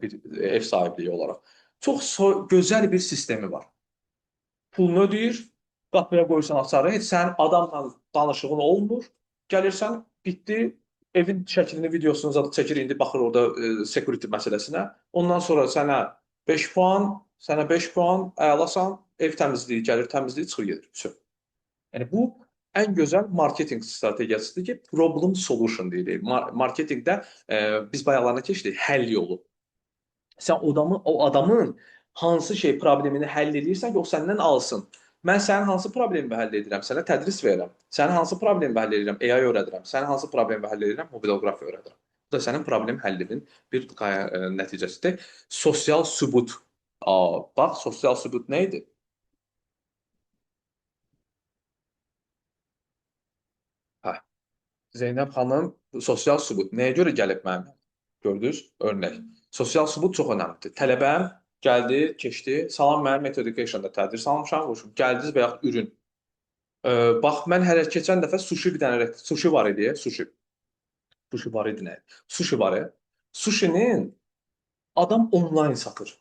bir ev sahibliyi olaraq. Çox gözəl bir sistemi var. Pulunu ödəyir, qapıya qoyursan açarı, heç sənin adamla danışığın olmur. Gəlirsən, bitdi, evin şəklini, videosunu zaten çəkir, indi baxır orada security məsələsinə. Ondan sonra sənə 5 puan, sənə 5 puan, əlasan, ev təmizliyi gəlir, təmizliyi çıxır gedir. Bütün. Yəni bu ən gözəl marketinq strategiyasıdır ki, problem solution deyilir. Marketinqdə biz bayaqlarına keçdik, həll yolu. Sən o adamın hansı şey problemini həll edirsən ki, o səndən alsın. Mən sənin hansı problemi həll edirəm? Sənə tədris verirəm. Sənin hansı problemi həll edirəm? AI öyrədirəm. Sənin hansı problemi həll edirəm? Mobiloqrafiya öyrədirəm. Bu da sənin problem həllinin bir nəticəsidir. Sosial sübut. Bax, sosial sübut nə idi? Hə, Zeynəb xanım sosial sübut nəyə görə gəlib mənim? Gördünüz? Örnək. Sosial sübut çox önəmlidir. Tələbəm gəldi, keçdi. Salam, mənim Method Education'da tədris almışam. Gəldiniz və yaxud ürün. Bax, mən hələ keçən dəfə sushi bir dənə sushi var idi, sushi. Sushi var idi nə? Sushi var. Sushinin adam onlayn satır.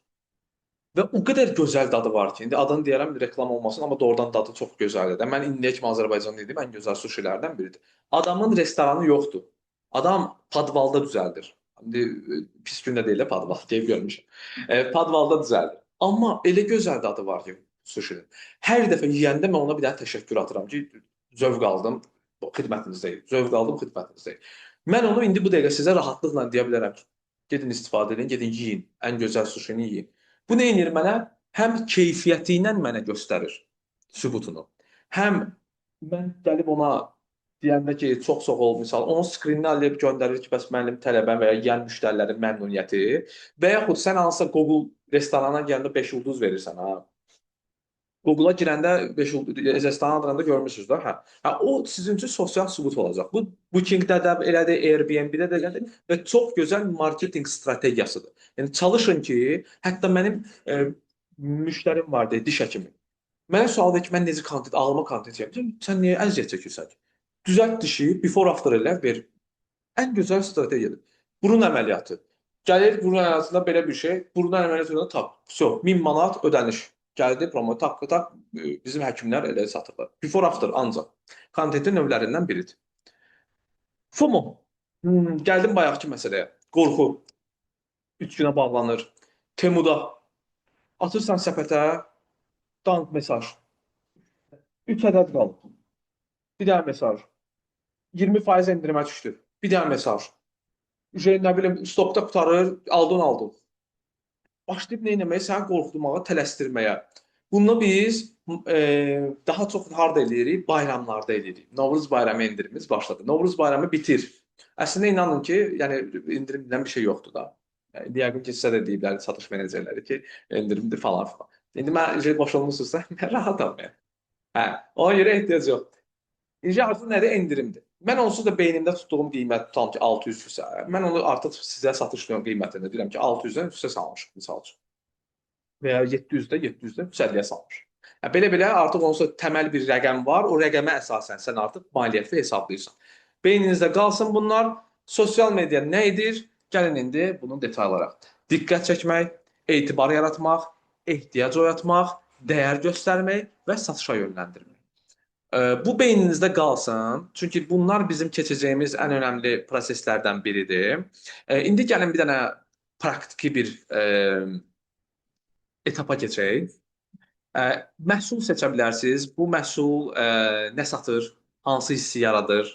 Və o qədər gözəl dadı var ki, indi adını deyərəm reklam olmasın, amma doğrudan dadı çox gözəldir. Mən indiyə kimi Azərbaycanda yedim, ən gözəl suşilərdən biridir. Adamın restoranı yoxdur. Adam padvalda düzəldir. İndi pis gündə deyil də padval deyib görmüşəm. Padvalda düzəldir. Amma elə gözəl dadı var ki, suşinin. Hər dəfə yeyəndə mən ona bir dənə təşəkkür atıram ki, zövq aldım, xidmətinizdəyim. Zövq aldım, xidmətinizdəyim. Mən onu indi bu dəqiqə sizə rahatlıqla deyə bilərəm ki, gedin istifadə edin, gedin yeyin. Ən gözəl suşini yeyin. Bu nə edir mənə? Həm keyfiyyəti ilə mənə göstərir sübutunu. Həm mən gəlib ona deyəndə ki, çox sağ ol, misal, onun skrinini alıb göndərir ki, bəs mənim tələbəm və ya yeni müştərilərin məmnuniyyəti və yaxud sən hansısa Google restorana gələndə 5 ulduz verirsən, ha. Google-a girəndə 5 restoran adında görmüsünüz də, hə. Hə, o sizin üçün sosial sübut olacaq. Bu Booking-də də elədir, Airbnb-də də elədir və çox gözəl marketinq strategiyasıdır. Yəni çalışın ki, hətta mənim müştərim vardı, diş həkimi. Mənə sual verir ki, mən necə kontent, ağlıma kontent yapacağım? Sən niyə əziyyət çəkirsən ki? Düzəlt dişi, before after elə ver. Ən gözəl strategiyadır. Burun əməliyyatı. Gəlir burun əməliyyatında belə bir şey, burun əməliyyatında tap. So, 1000 manat ödəniş. Gəldi promo tak bizim həkimlər elə satırlar. Before after ancaq. Kontentin növlərindən biridir. FOMO. Gəldim bayaqki məsələyə. Qorxu. 3 günə bağlanır. Temuda atırsan səpətə, dank mesaj. 3 ədəd qalıb. Bir dənə mesaj. 20% endirimə düşdü. Bir dənə mesaj. Nə bilim, stokda qutarır, aldın. Başlayıb nə etməyə? Səni qorxutmağa, tələsdirməyə. Bunu biz daha çox harda eləyirik? Bayramlarda eləyirik. Novruz bayramı endirimimiz başladı. Novruz bayramı bitir. Əslində inanın ki, yəni indirimdən bir şey yoxdur da. Yəni, yəqin ki, sizə də deyiblər satış menecerləri ki, endirimdir falan filan. İndi mən boş olmuşsunuzsa, mən rahatam yəni. Hə, ona görə ehtiyac yoxdur. İndi artıq nədir? Endirimdir. Mən onsuz da beynimdə tutduğum qiymət tutam ki 600-dürsə, mən onu artıq sizə satış qiymətində deyirəm ki 600-dən üstə salmışam misal üçün. Və ya 700-də 150-yə salmışam. Belə-belə artıq onsuz da təməl bir rəqəm var. O rəqəmə əsasən sən artıq maliyyəti hesablayırsan. Beyninizdə qalsın bunlar. Sosial media nə edir? Gəlin indi bunun detaylara. Diqqət çəkmək, etibar yaratmaq, ehtiyac oyatmaq, dəyər göstərmək və satışa yönləndirmək. Bu beyninizdə qalsın, çünki bunlar bizim keçəcəyimiz ən önəmli proseslərdən biridir. İndi gəlin bir dənə praktiki bir etapa keçək. Məhsul seçə bilərsiniz. Bu məhsul nə satır, hansı hissi yaradır,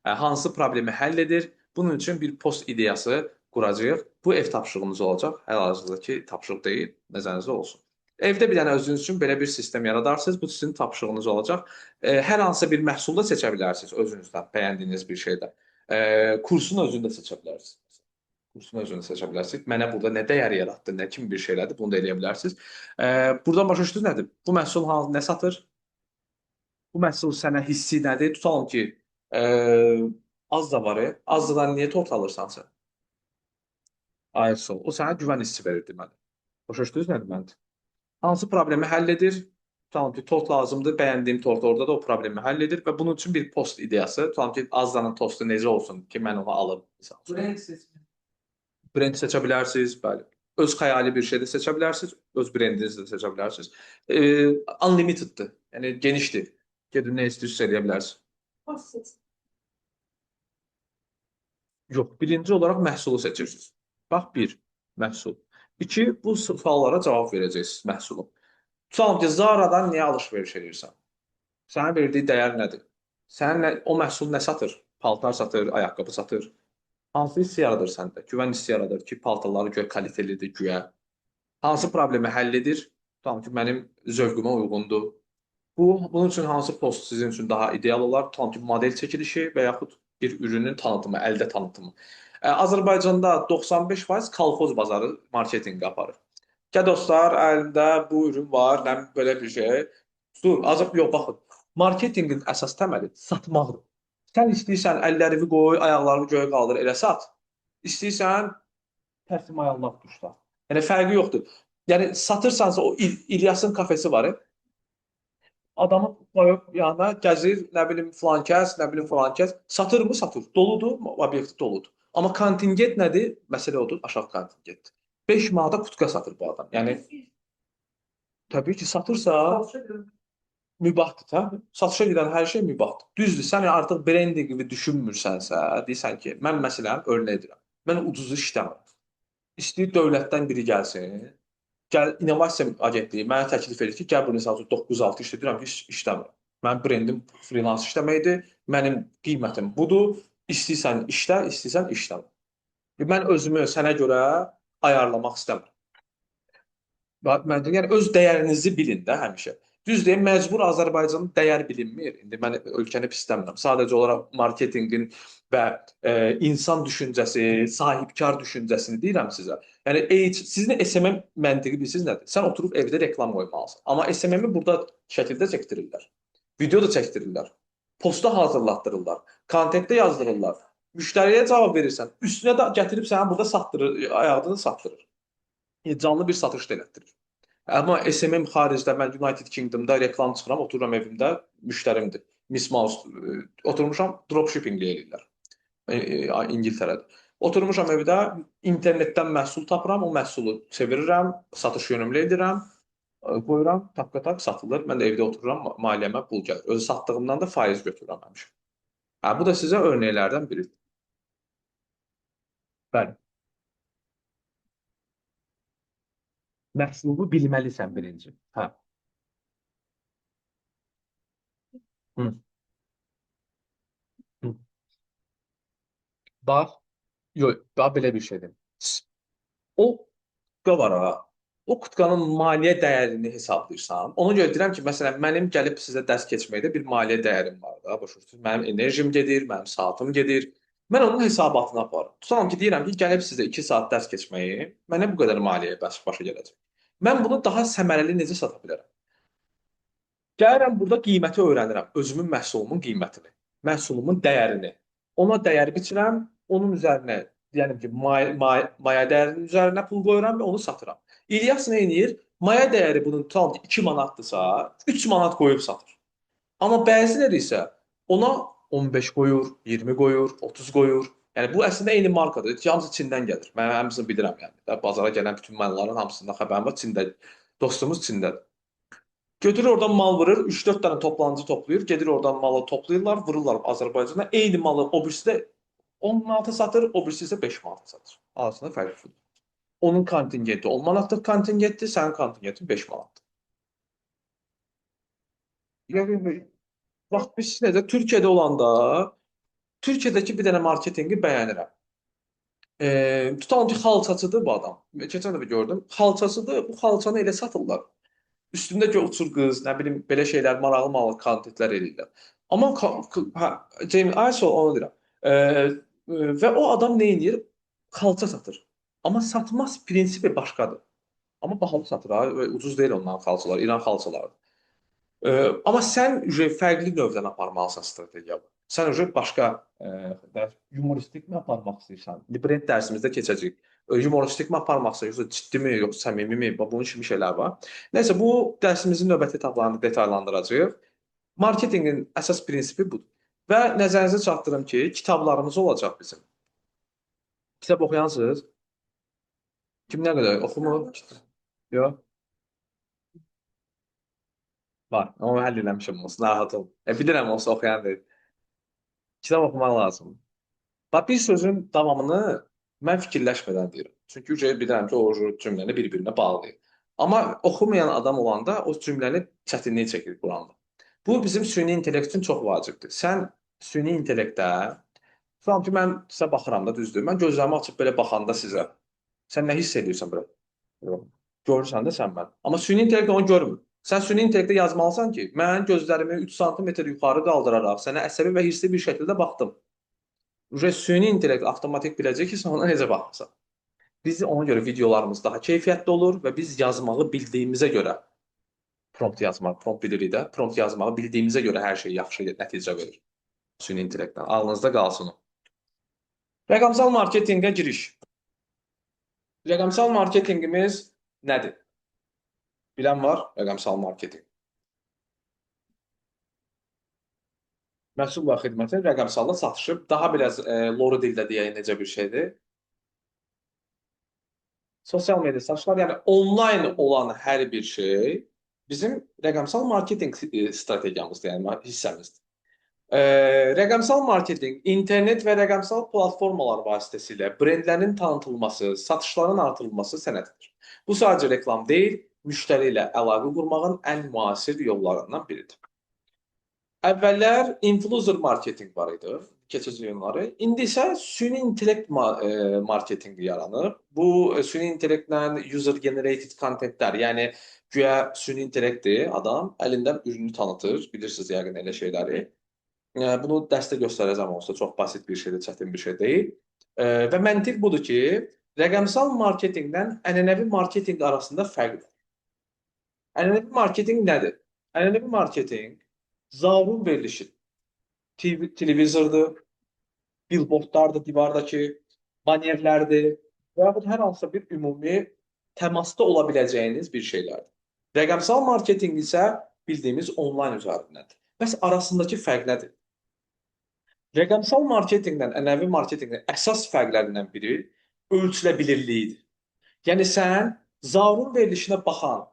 hansı problemi həll edir. Bunun üçün bir post ideyası quracağıq. Bu ev tapşırığımız olacaq. Hal-hazırdakı tapşırıq deyil, nəzərinizdə olsun. Evdə bir dənə özünüz üçün belə bir sistem yaradarsınız. Bu sizin tapşırığınız olacaq. Hər hansı bir məhsulda seçə bilərsiniz özünüzdən, bəyəndiyiniz bir şeydə. Kursun özünü də seçə bilərsiniz. Kursunu özünüz seçə bilərsiniz. Mənə burada nə dəyər yaratdı, nə kimi bir şeylərdir, bunu da eləyə bilərsiniz. Buradan başa düşdünüz nədir? Bu məhsul nə satır? Bu məhsul sənə hissi nədir? Tutalım ki, e, az da var. Azdan niyə tort alırsan sən? ISO. O sənə güvən hissi verir deməli. Başa düşdünüz nədir məncə? Hansı problemi həll edir? Tutalım ki, tort lazımdır, bəyəndiyim tort orada da o problemi həll edir və bunun üçün bir post ideyası. Tutalım ki, Azdanın tostu necə olsun ki, mən onu alım. Brend seçmək. Brend seçə bilərsiniz, bəli. Öz xəyali bir şey də seçə bilərsiniz, öz brendinizi də seçə bilərsiniz. Unlimiteddir, yəni genişdir. Gedin nə istəyirsə eləyə bilərsiniz. Yox, birinci olaraq məhsulu seçirsiniz. Bax, bir, məhsul. İki, bu suallara cavab verəcəksiniz məhsulun. Tutalım ki, Zara'dan niyə alış-veriş edirsən? Sənə verdiyi dəyər nədir? O məhsul nə satır? Paltar satır, ayaqqabı satır. Hansı hissi yaradır səndə? Güvən hissi yaradır ki, paltarları göy kalitelidir, güya. Hansı problemi həll edir? Tutalım ki, mənim zövqümə uyğundur. Bunun üçün hansı post sizin üçün daha ideal olar? Tutalım ki, model çəkilişi və yaxud bir ürünün tanıtımı, əldə tanıtımı. Azərbaycanda 95% kolxoz bazarı marketinqi aparır. Gəl dostlar, əlimdə bu ürün var, nə belə bir şey. Dur, azıb yox, baxın. Marketinqin əsas təməli satmaqdır. Sən istəyirsən əllərini qoy, ayaqlarını göyə qaldır, elə sat. İstəyirsən təslim ayaqlar tuşla. Yəni fərqi yoxdur. Yəni satırsansa o İlyasın kafesi var. Adamı qoyub yanına gəzir, nə bilim filan kəs, nə bilim filan kəs. Satırmı? Satır. Doludur, obyekt doludur. Amma kontingent nədir? Məsələ odur, aşağı kontingent. 5 manata kutka satır bu adam. Yəni təbii ki, satırsa mübahdır, hə? Satışa gedən hər şey mübahdır. Düzdür, sən artıq brendinq gibi düşünmürsənsə, deyirsən ki, mən məsələn örnək edirəm. Mən ucuzu işləmirəm. İstəyir dövlətdən biri gəlsin, gəl innovasiya agentliyi mənə təklif edir ki, gəl bu məsəl üçün 9-6 işlədirəm ki, işləmirəm. Mənim brendim freelance işləməkdir. Mənim qiymətim budur. İstəyirsən işlə, istəyirsən işləmə. Mən özümü sənə görə ayarlamaq istəmirəm. Məncə, yəni öz dəyərinizi bilin də həmişə. Düz deyim, məcbur Azərbaycanın dəyər bilinmir. İndi mən ölkəni pisləmirəm. Sadəcə olaraq marketinqin və insan düşüncəsi, sahibkar düşüncəsini deyirəm sizə. Yəni sizin SMM məntiqi bilirsiniz nədir? Sən oturub evdə reklam qoymalısan. Amma SMM-i burada şəkildə çəkdirirlər. Video da çəkdirirlər. Posta hazırlatdırırlar. Kontentdə yazdırırlar. Müştəriyə cavab verirsən. Üstünə də gətirib sənə burada satdırır, ayaqda da satdırır. Canlı bir satış da elətdirir. Amma SMM xaricdə mən United Kingdomda reklam çıxıram, otururam evimdə, müştərimdir. Miss Mouse oturmuşam, dropshipping eləyirlər. İngiltərədə. Oturmuşam evdə, internetdən məhsul tapıram, o məhsulu çevirirəm, satış yönümlü edirəm, qoyuram, tak satılır. Mən də evdə otururam, maliyyəmə pul gəlir. Özü satdığımdan da faiz götürürəm həmişə. Bu da sizə örnəklərdən biridir. Bəli. Məhsulu bilməlisən birinci. Hə. Hı. Hı. Bax, yox, bax belə bir şeydir. O kutka var ha. O kutkanın maliyyə dəyərini hesablayırsan. Ona görə deyirəm ki, məsələn, mənim gəlib sizə dərs keçməkdə bir maliyyə dəyərim var da, başa düşürsünüz? Mənim enerjim gedir, mənim saatım gedir. Mən onun hesabatını aparıram. Tutalım ki, deyirəm ki, gəlib sizə 2 saat dərs keçməyi, mənə bu qədər maliyyə başa gələcək. Mən bunu daha səmərəli necə sata bilərəm? Gəlirəm burada qiyməti öyrənirəm. Özümün məhsulumun qiymətini, məhsulumun dəyərini. Ona dəyər biçirəm, onun üzərinə deyəlim ki, maya dəyərinin üzərinə pul qoyuram və onu satıram. İlyas nə edir? Maya dəyəri bunun tam 2 manatdırsa, 3 manat qoyub satır. Amma bəziləri isə ona 15 qoyur, 20 qoyur, 30 qoyur. Yəni bu əslində eyni markadır. Yalnız Çindən gəlir. Mən hamısını bilirəm yəni. Bazara gələn bütün malların hamısından xəbərim var. Çində dostumuz Çindədir. Götürür oradan mal vurur, 3-4 dənə toplanıcı toplayır, gedir oradan malı toplayırlar, vururlar Azərbaycana. Eyni malı o birisi də 10 manata satır, o birisi isə 5 manata satır. Arasında fərq yoxdur. Onun kontingenti 10 manatlıq kontingentdir, sənin kontingentin 5 manatdır. Yəni, bax, biz necə Türkiyədə olanda, Türkiyədəki bir dənə marketinqi bəyənirəm. Tutalım ki, xalçaçıdır bu adam. Keçən dəfə gördüm. Xalçaçıdır, bu xalçanı elə satırlar. Üstündə ki, uçur qız, nə bilim, belə şeylər, maraqlı kontentlər eləyirlər. Amma hə, James Ayso onu deyirəm. Və o adam nə edir? Xalça satır. Amma satmaz prinsipi başqadır. Amma bahalı satır ha, və ucuz deyil onların xalçalar, İran xalçaları. Amma sən fərqli növdən aparmalısan strategiya. Sən başqa yumoristikmi aparmaq istəyirsən? Brend dərsimizdə keçəcək. Yumoristikmi aparmaq istəyirsən, yoxsa ciddimi, yoxsa səmimimi? Bunun kimi şeylər var. Nəysə, bu dərsimizin növbəti etaplarını detallandıracağıq. Marketinqin əsas prinsipi budur. Və nəzərinizə çatdırım ki, kitablarımız olacaq bizim. Kitab oxuyansınız? Kim nə qədər oxumur? Yox. Var. Onu həll eləmişəm olsun. Rahat ol. Bilirəm olsa oxuyan deyil. Kitab oxumaq lazımdır. Bax, bir sözün davamını mən fikirləşmədən deyirəm. Çünki bilirəm ki, o cümləni bir-birinə bağlayır. Amma oxumayan adam olanda o cümləni çətinlik çəkir quranda. Bu bizim süni intellekt üçün çox vacibdir. Sən süni intellektdə, tutalım ki, mən sizə baxıram da, düzdür. Mən gözlərimi açıb belə baxanda sizə, sən nə hiss edirsən belə? Yox. Görürsən də sən mən. Amma süni intellekt onu görmür. Sən süni intellektdə yazmalısan ki, mən gözlərimi 3 sm yuxarı qaldıraraq sənə əsəbi və hissli bir şəkildə baxdım. Süni intellekt avtomatik biləcək ki, sən ona necə baxırsan. Biz ona görə videolarımız daha keyfiyyətli olur və biz yazmağı bildiyimizə görə prompt bilirik də, prompt yazmağı bildiyimizə görə hər şey yaxşı nəticə verir. Süni intellektdən. Ağlınızda qalsın o. Rəqəmsal marketinqə giriş. Rəqəmsal marketinqimiz nədir? Bilən var? Rəqəmsal marketinq. Məhsul və xidmətin rəqəmsalla satışıb, daha biraz loru dildə deyək necə bir şeydir. Sosial media satışlar, yəni onlayn olan hər bir şey bizim rəqəmsal marketinq strategiyamızdır, yəni hissəmizdir. Rəqəmsal marketinq internet və rəqəmsal platformalar vasitəsilə brendlərin tanıtılması, satışların artırılması sənədidir. Bu sadəcə reklam deyil, müştəri ilə əlaqə qurmağın ən müasir yollarından biridir. Əvvəllər influencer marketinq var idi, keçəcək onları. İndi isə süni intellekt marketinqi yaranıb. Bu süni intellektlə user generated contentlər, yəni güya süni intellektdir adam, əlində ürünü tanıtır, bilirsiniz yəqin elə şeyləri. Bunu dəstə göstərəcəm olsa, çox basit bir şeydir, çətin bir şey deyil. Və məntiq budur ki, rəqəmsal marketinqlə ənənəvi marketinq arasında fərq var. Ənənəvi marketinq nədir? Ənənəvi marketinq zarur verilişi, televizordur, billboardlardır divardakı, banerlərdir və yaxud hər hansısa bir ümumi təmasda ola biləcəyiniz bir şeylərdir. Rəqəmsal marketinq isə bildiyimiz onlayn üzərindəndir. Bəs arasındakı fərq nədir? Rəqəmsal marketinqlə ənənəvi marketinqin əsas fərqlərindən biri ölçüləbilirliyidir. Yəni sən zarur verilişinə baxan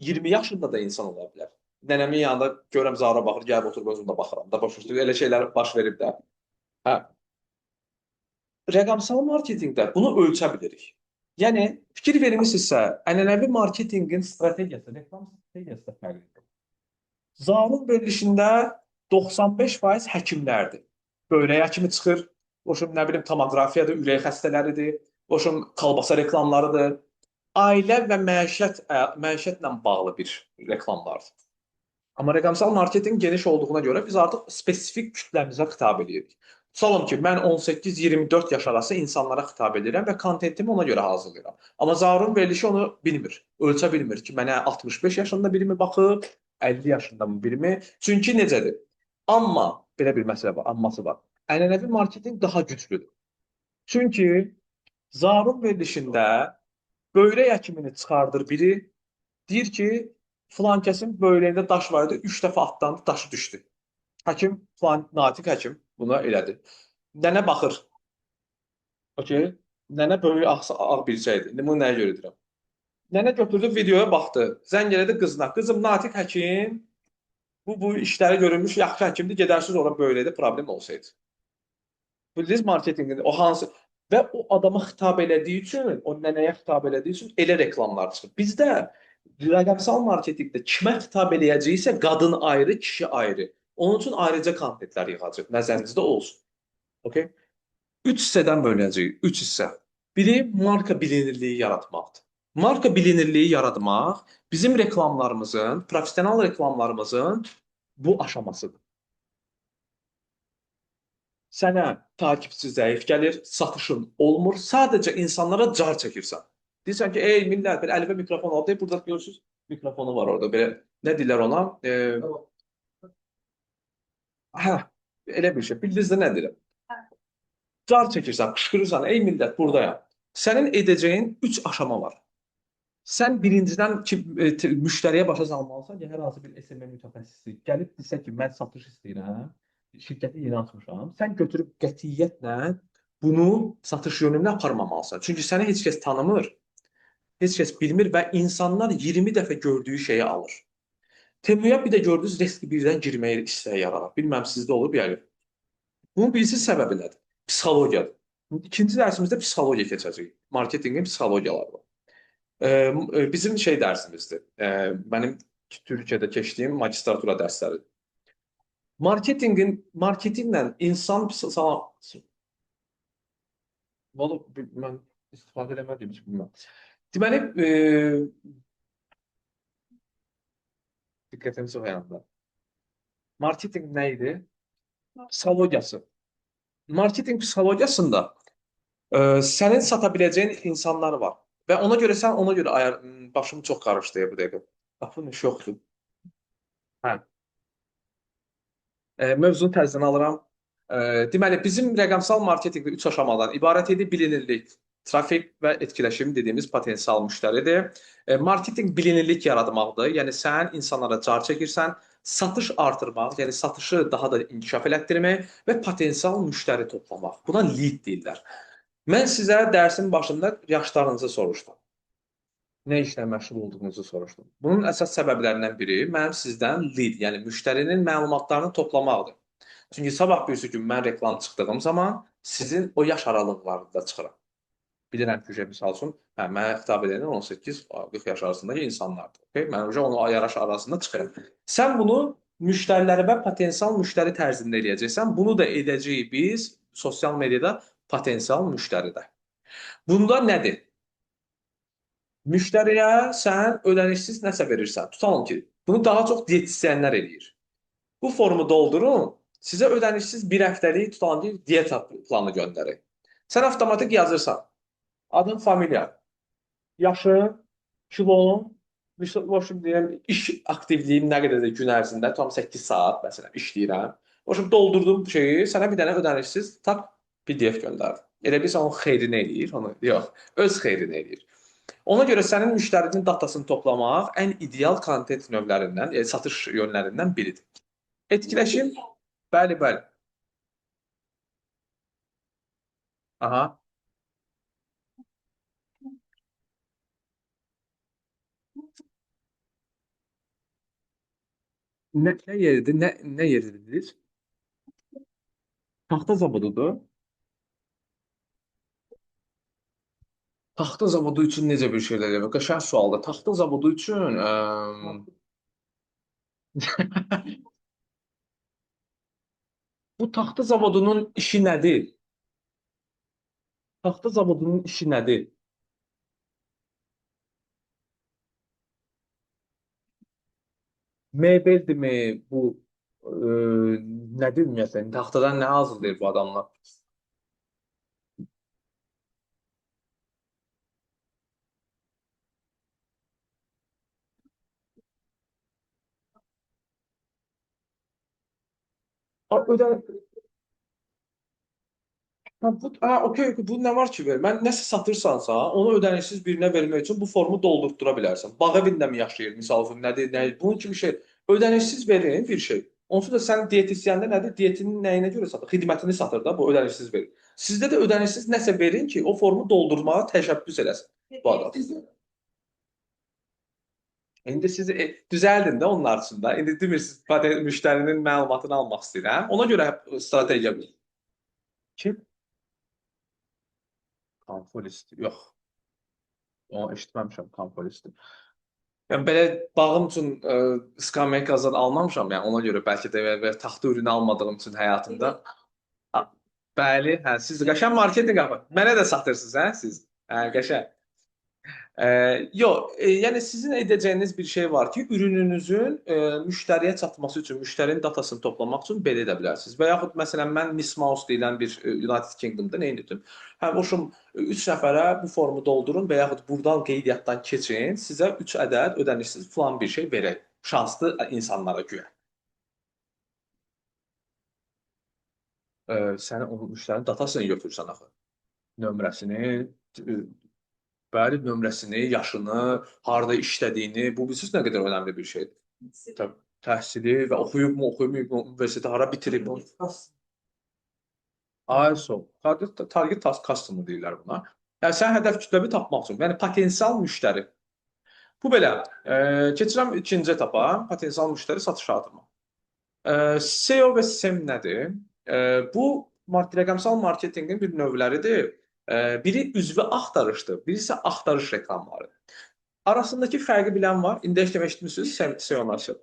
20 yaşında da insan ola bilər. Nənəmin yanında görürəm zara baxır, gəlib oturub özüm də baxıram da, başa düşdük. Elə şeylər baş verib də. Hə. Rəqəmsal marketinqdə bunu ölçə bilirik. Yəni fikir vermisinizsə, ənənəvi marketinqin strategiyası, reklam strategiyası da fərqlidir. Zarur verilişində 95% həkimlərdir. Böyrək həkimi çıxır, boşum nə bilim tomoqrafiyadır, ürək xəstələridir, boşum kolbasa reklamlarıdır. Ailə və məişətlə bağlı bir reklamlardır. Amma rəqəmsal marketinq geniş olduğuna görə biz artıq spesifik kütləmizə xitab edirik. Tutalım ki, mən 18-24 yaş arası insanlara xitab edirəm və kontentimi ona görə hazırlayıram. Amma zarur verilişi onu bilmir, ölçə bilmir ki, mənə 65 yaşında birimi baxıb, 50 yaşında mı birimi? Çünki necədir? Amma, belə bir məsələ var, amması var. Ənənəvi marketinq daha güclüdür. Çünki zarur verilişində böyrək həkimini çıxardır biri, deyir ki, filan kəsin böyrəyində daş var idi, 3 dəfə atlandı, daşı düşdü. Həkim, filan natiq həkim buna elədi. Nənə baxır. Okey? Nənə böyrək ağ bircə idi. İndi bunu nəyə görə edirəm? Nənə götürdü videoya baxdı. Zəng elədi qızına. Qızım Natiq həkim bu işləri görülmüş yaxşı həkimdir. Gedərsiz ora böyle də problem olsaydı. Bildiniz marketinqin o hansı və o adama xitab elədiyi üçün, o nənəyə xitab elədiyi üçün elə reklamlar çıxır. Bizdə rəqəmsal marketinqdə kimə xitab eləyəcəksə qadın ayrı, kişi ayrı. Onun üçün ayrıca kontentlər yığacaq. Nəzərinizdə olsun. Okay? Üç hissədən bölünəcək. Üç hissə. Biri marka bilinirliyi yaratmaqdır. Marka bilinirliyi yaratmaq bizim reklamlarımızın, professional reklamlarımızın bu aşamasıdır. Sənə takipçi zəif gəlir, satışın olmur, sadəcə insanlara car çəkirsən. Deyirsən ki, ey millət, belə əlimə mikrofon aldı, burada görürsünüz, mikrofonu var orada, belə, nə deyirlər ona? Hə, elə bir şey, bildiniz də nə deyirəm? Car çəkirsən, qışqırırsan, ey millət, buradayam. Sənin edəcəyin üç aşama var. Sən birincidən ki, müştəriyə başa salmalısan ki, hər hansı bir SMM mütəxəssisi gəlib desə ki, mən satış istəyirəm, şirkəti yeni açmışam. Sən götürüb qətiyyətlə bunu satış yönümünə aparmamalısan. Çünki səni heç kəs tanımır, heç kəs bilmir və insanlar 20 dəfə gördüyü şeyi alır. Temuya bir də gördünüz, risk birdən girməyə istəyi yaradır. Bilməm sizdə olub yəni. Bunun birisi səbəbi nədir? Psixologiyadır. İkinci dərsimizdə psixologiya keçəcək. Marketinqin psixologiyaları var. Bizim şey dərsimizdir. Mənim Türkiyədə keçdiyim magistratura dərsləridir. Marketinqlə insan vallahi mən istifadə eləmədiyim üçün bilmirəm. Deməli, diqqətimi çox yanında. Marketinq nə idi? Psixologiyası. Marketinq psixologiyasında sənin sata biləcəyin insanlar var. Və ona görə sən ona görə başım çox qarışdı bu dəqiqə. Qapının işi yoxdur. Hə. Mövzunu təzədən alıram. Deməli, bizim rəqəmsal marketinqdə 3 aşamadan ibarət idi. Bilinirlik, trafik və etkiləşim dediyimiz potensial müştəridir. Marketinq bilinirlik yaratmaqdır. Yəni sən insanlara car çəkirsən, satış artırmaq, yəni satışı daha da inkişaf elətdirmək və potensial müştəri toplamaq. Buna lead deyirlər. Mən sizə dərsin başında yaşlarınızı soruşdum. Nə işlə məşğul olduğunuzu soruşdum. Bunun əsas səbəblərindən biri mənim sizdən lead, yəni müştərinin məlumatlarını toplamaqdır. Çünki sabah birisi gün mən reklam çıxdığım zaman sizin o yaş aralığlarında çıxıram. Bilirəm ki, misal üçün, mənə xitab edənlər 18-40 yaş arasındakı insanlardır. Okay? Mən onu yaş arasında çıxıram. Sən bunu müştərilərə və potensial müştəri tərzində eləyəcəksən. Bunu da edəcəyik biz sosial mediada potensial müştəridə. Bunda nədir? Müştəriyə sən ödənişsiz nəsə verirsən. Tutalım ki, bunu daha çox diyetisyenlər eləyir. Bu formu doldurun, sizə ödənişsiz bir həftəlik tutalım ki, diyeta planı göndərir. Sən avtomatik yazırsan. Adın, familiya, yaşın, kilon, deyirəm, iş aktivliyim nə qədərdir gün ərzində, tam 8 saat məsələn işləyirəm. Doldurdum şeyi, sənə bir dənə ödənişsiz tak PDF göndərir. Elə bilirsən onun xeyrini eləyir, onu yox, öz xeyrini eləyir. Ona görə sənin müştərinin datasını toplamaq ən ideal kontent növlərindən, yəni satış yönlərindən biridir. Etkiləşim, bəli, bəli. Aha. Nə yeridir? Nə yeridir? Taxta zavodudur. Taxta zavodu üçün necə bir şeylər eləmək? Qəşəng sualdır. Taxta zavodu üçün bu taxta zavodunun işi nədir? Taxta zavodunun işi nədir? Mebeldirmi bu nədir ümumiyyətlə? Taxtadan nə hazırlayır bu adamlar? Ödə okey, bu nə var ki, ver? Mən nəsə satırsansa, onu ödənişsiz birinə vermək üçün bu formu doldurtdura bilərsən. Bağ evində mi yaşayır, misal üçün, nədir, nə, bunun kimi şey. Ödənişsiz verin bir şey. Onsuz da sən diyetisyəndə nədir? Diyetinin nəyinə görə satır? Xidmətini satır da, bu ödənişsiz verir. Sizdə də ödənişsiz nəsə verin ki, o formu doldurmağa təşəbbüs eləsin bu adam. İndi siz düzəldin də onlar üçün də. İndi demirsiniz müştərinin məlumatını almaq istəyirəm. Ona görə strategiya bir. Kim? Konforist. Yox. Onu eşitməmişəm konforisti. Yəni belə bağım üçün skamyakadan almamışam, yəni ona görə bəlkə də və taxta ürünü almadığım üçün həyatımda. A- Bəli, hə, siz qəşəng marketinq yapın. Mənə də satırsınız, hə, siz. Hə, qəşəng. Yox, yəni sizin edəcəyiniz bir şey var ki, ürününüzün müştəriyə çatması üçün, müştərinin datasını toplamaq üçün belə edə bilərsiniz. Və yaxud məsələn mən Miss Mouse deyilən bir United Kingdomda nə etdim? Hə, oşum 3 nəfərə bu formu doldurun və yaxud burdan qeydiyyatdan keçin, sizə 3 ədəd ödənişsiz falan bir şey verək. Şanslı insanlara güya. Sən o müştərinin datasını götürürsən axı. Nömrəsini, bəli, nömrəsini, yaşını, harda işlədiyini, bu bilirsiniz nə qədər önəmli bir şeydir. Təbii, təhsili və oxuyubmu, oxumayıbmı, universiteti hara bitirib. ISO, target task customer deyirlər buna. Yəni sən hədəf kütləvi tapmaq üçün, yəni potensial müştəri. Bu belə. Keçirəm ikinci etapa, potensial müştəri satış artırma. SEO və SEM nədir? Bu rəqəmsal marketinqin bir növləridir. Biri üzvü axtarışdır, biri isə axtarış reklamları. Arasındakı fərqi bilən var. İndex demək istəyirsiniz, SEO nasıl?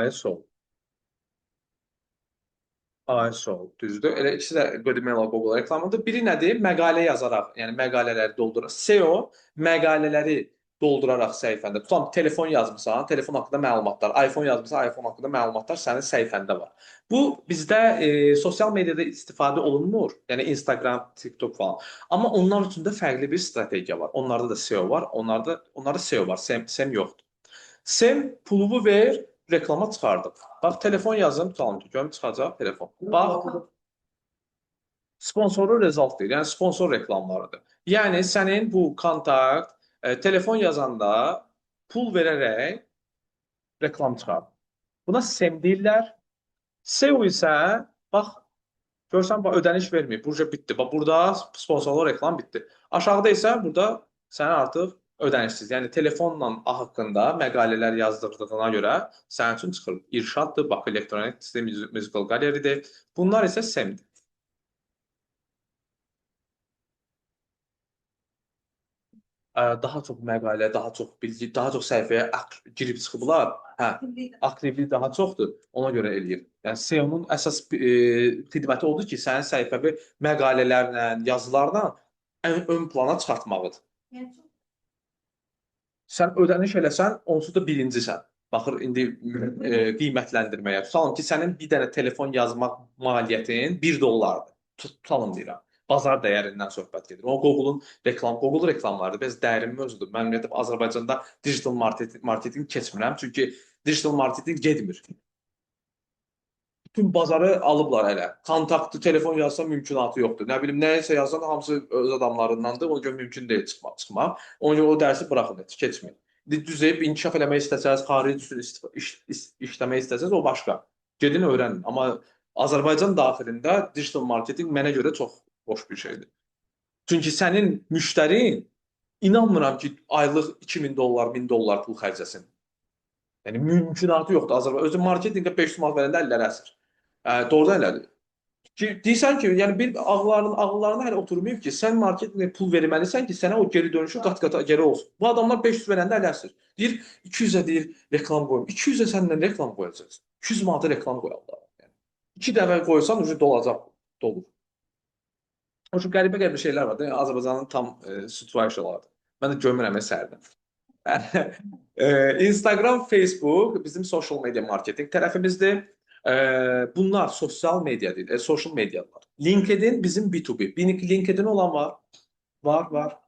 ISO. ISO, düzdür. Elə ikisi də Gmail Google reklamıdır. Biri nədir? Məqalə yazaraq, yəni məqalələri dolduraq. SEO məqalələri dolduraraq səhifəndə. Tutam, telefon yazmısan, telefon haqqında məlumatlar, iPhone yazmısan, iPhone haqqında məlumatlar sənin səhifəndə var. Bu bizdə sosial mediada istifadə olunmur. Yəni Instagram, TikTok falan. Amma onlar üçün də fərqli bir strategiya var. Onlarda da SEO var, onlarda SEO var, SEM yoxdur. Sen pulumu ver, reklama çıxardıq. Bax, telefon yazım, tutalım ki, görüm çıxacaq telefon. Bax, sponsorlu result deyil, yəni sponsor reklamlarıdır. Yəni sənin bu kontakt, telefon yazanda pul verərək reklam çıxar. Buna SEM deyirlər. SEO isə bax, görsən bax ödəniş vermir. Burca bitdi. Bax burada sponsorlu reklam bitdi. Aşağıda isə burada sənə artıq ödənişsiz. Yəni telefonla haqqında məqalələr yazdırdığına görə sənin üçün çıxır. İrşaddır, bax elektronik sistem, musical gallery'dir. Bunlar isə SEM-dir. Daha çox məqalə, daha çox bilgi, daha çox səhifəyə girib çıxıblar. Hə, aktivlik daha çoxdur. Ona görə eləyir. Yəni SEO-nun əsas xidməti odur ki, sənin səhifəni məqalələrlə, yazılarla ön plana çıxartmağıdır. Sən ödəniş eləsən, onsuz da birincisən. Baxır indi qiymətləndirməyə. Tutalım ki, sənin bir dənə telefon yazmaq maliyyətin 1 dollardır. Tutalım deyirəm. Bazar dəyərindən söhbət gedir. O Google reklamlarıdır. Biraz dərin mövzudur. Mən ümumiyyətlə Azərbaycanda digital marketinq keçmirəm, çünki digital marketinq getmir. Bütün bazarı alıblar ələ. Kontaktı, telefon yazsa mümkünatı yoxdur. Nə bilim, nəyisə yazsan hamısı öz adamlarındandır. Ona görə mümkün deyil çıxmaq. Ona görə o dərsi buraxın, keçməyin. Düzeyib inkişaf eləmək istəsəniz, xarici üzrə işləmək istəsəniz o başqa. Gedin öyrənin. Amma Azərbaycan daxilində digital marketinq mənə görə çox boş bir şeydir. Çünki sənin müştərin inanmıram ki, aylıq 2000 dollar, 1000 dollar pul xərcləsin. Yəni mümkünatı yoxdur. Azərbaycan özü marketinqə 500 manat verəndə əlləri əsir. Doğrudan elədir. Ki, deyirsən ki, yəni bir ağıllarına hələ oturmayıb ki, sən marketinqə pul verməlisən ki, sənə o geri dönüşü qat-qat geri olsun. Bu adamlar 500 verəndə ələ əsir. Deyir 200-ə deyir reklam qoyum. 200-ə səndən reklam qoyacaqsın. 200 manata reklam qoyarlar. Yəni 2 dəfə qoysan ucu dolacaq, dolur. O üçün qəribə-qəribə şeylər var da, Azərbaycanın tam situasiyalarıdır. Mən də görmürəm əsərdən. Instagram, Facebook bizim social media marketing tərəfimizdir. Bunlar sosial mediadır, social medialar. LinkedIn bizim B2B. LinkedIn olan var. Var.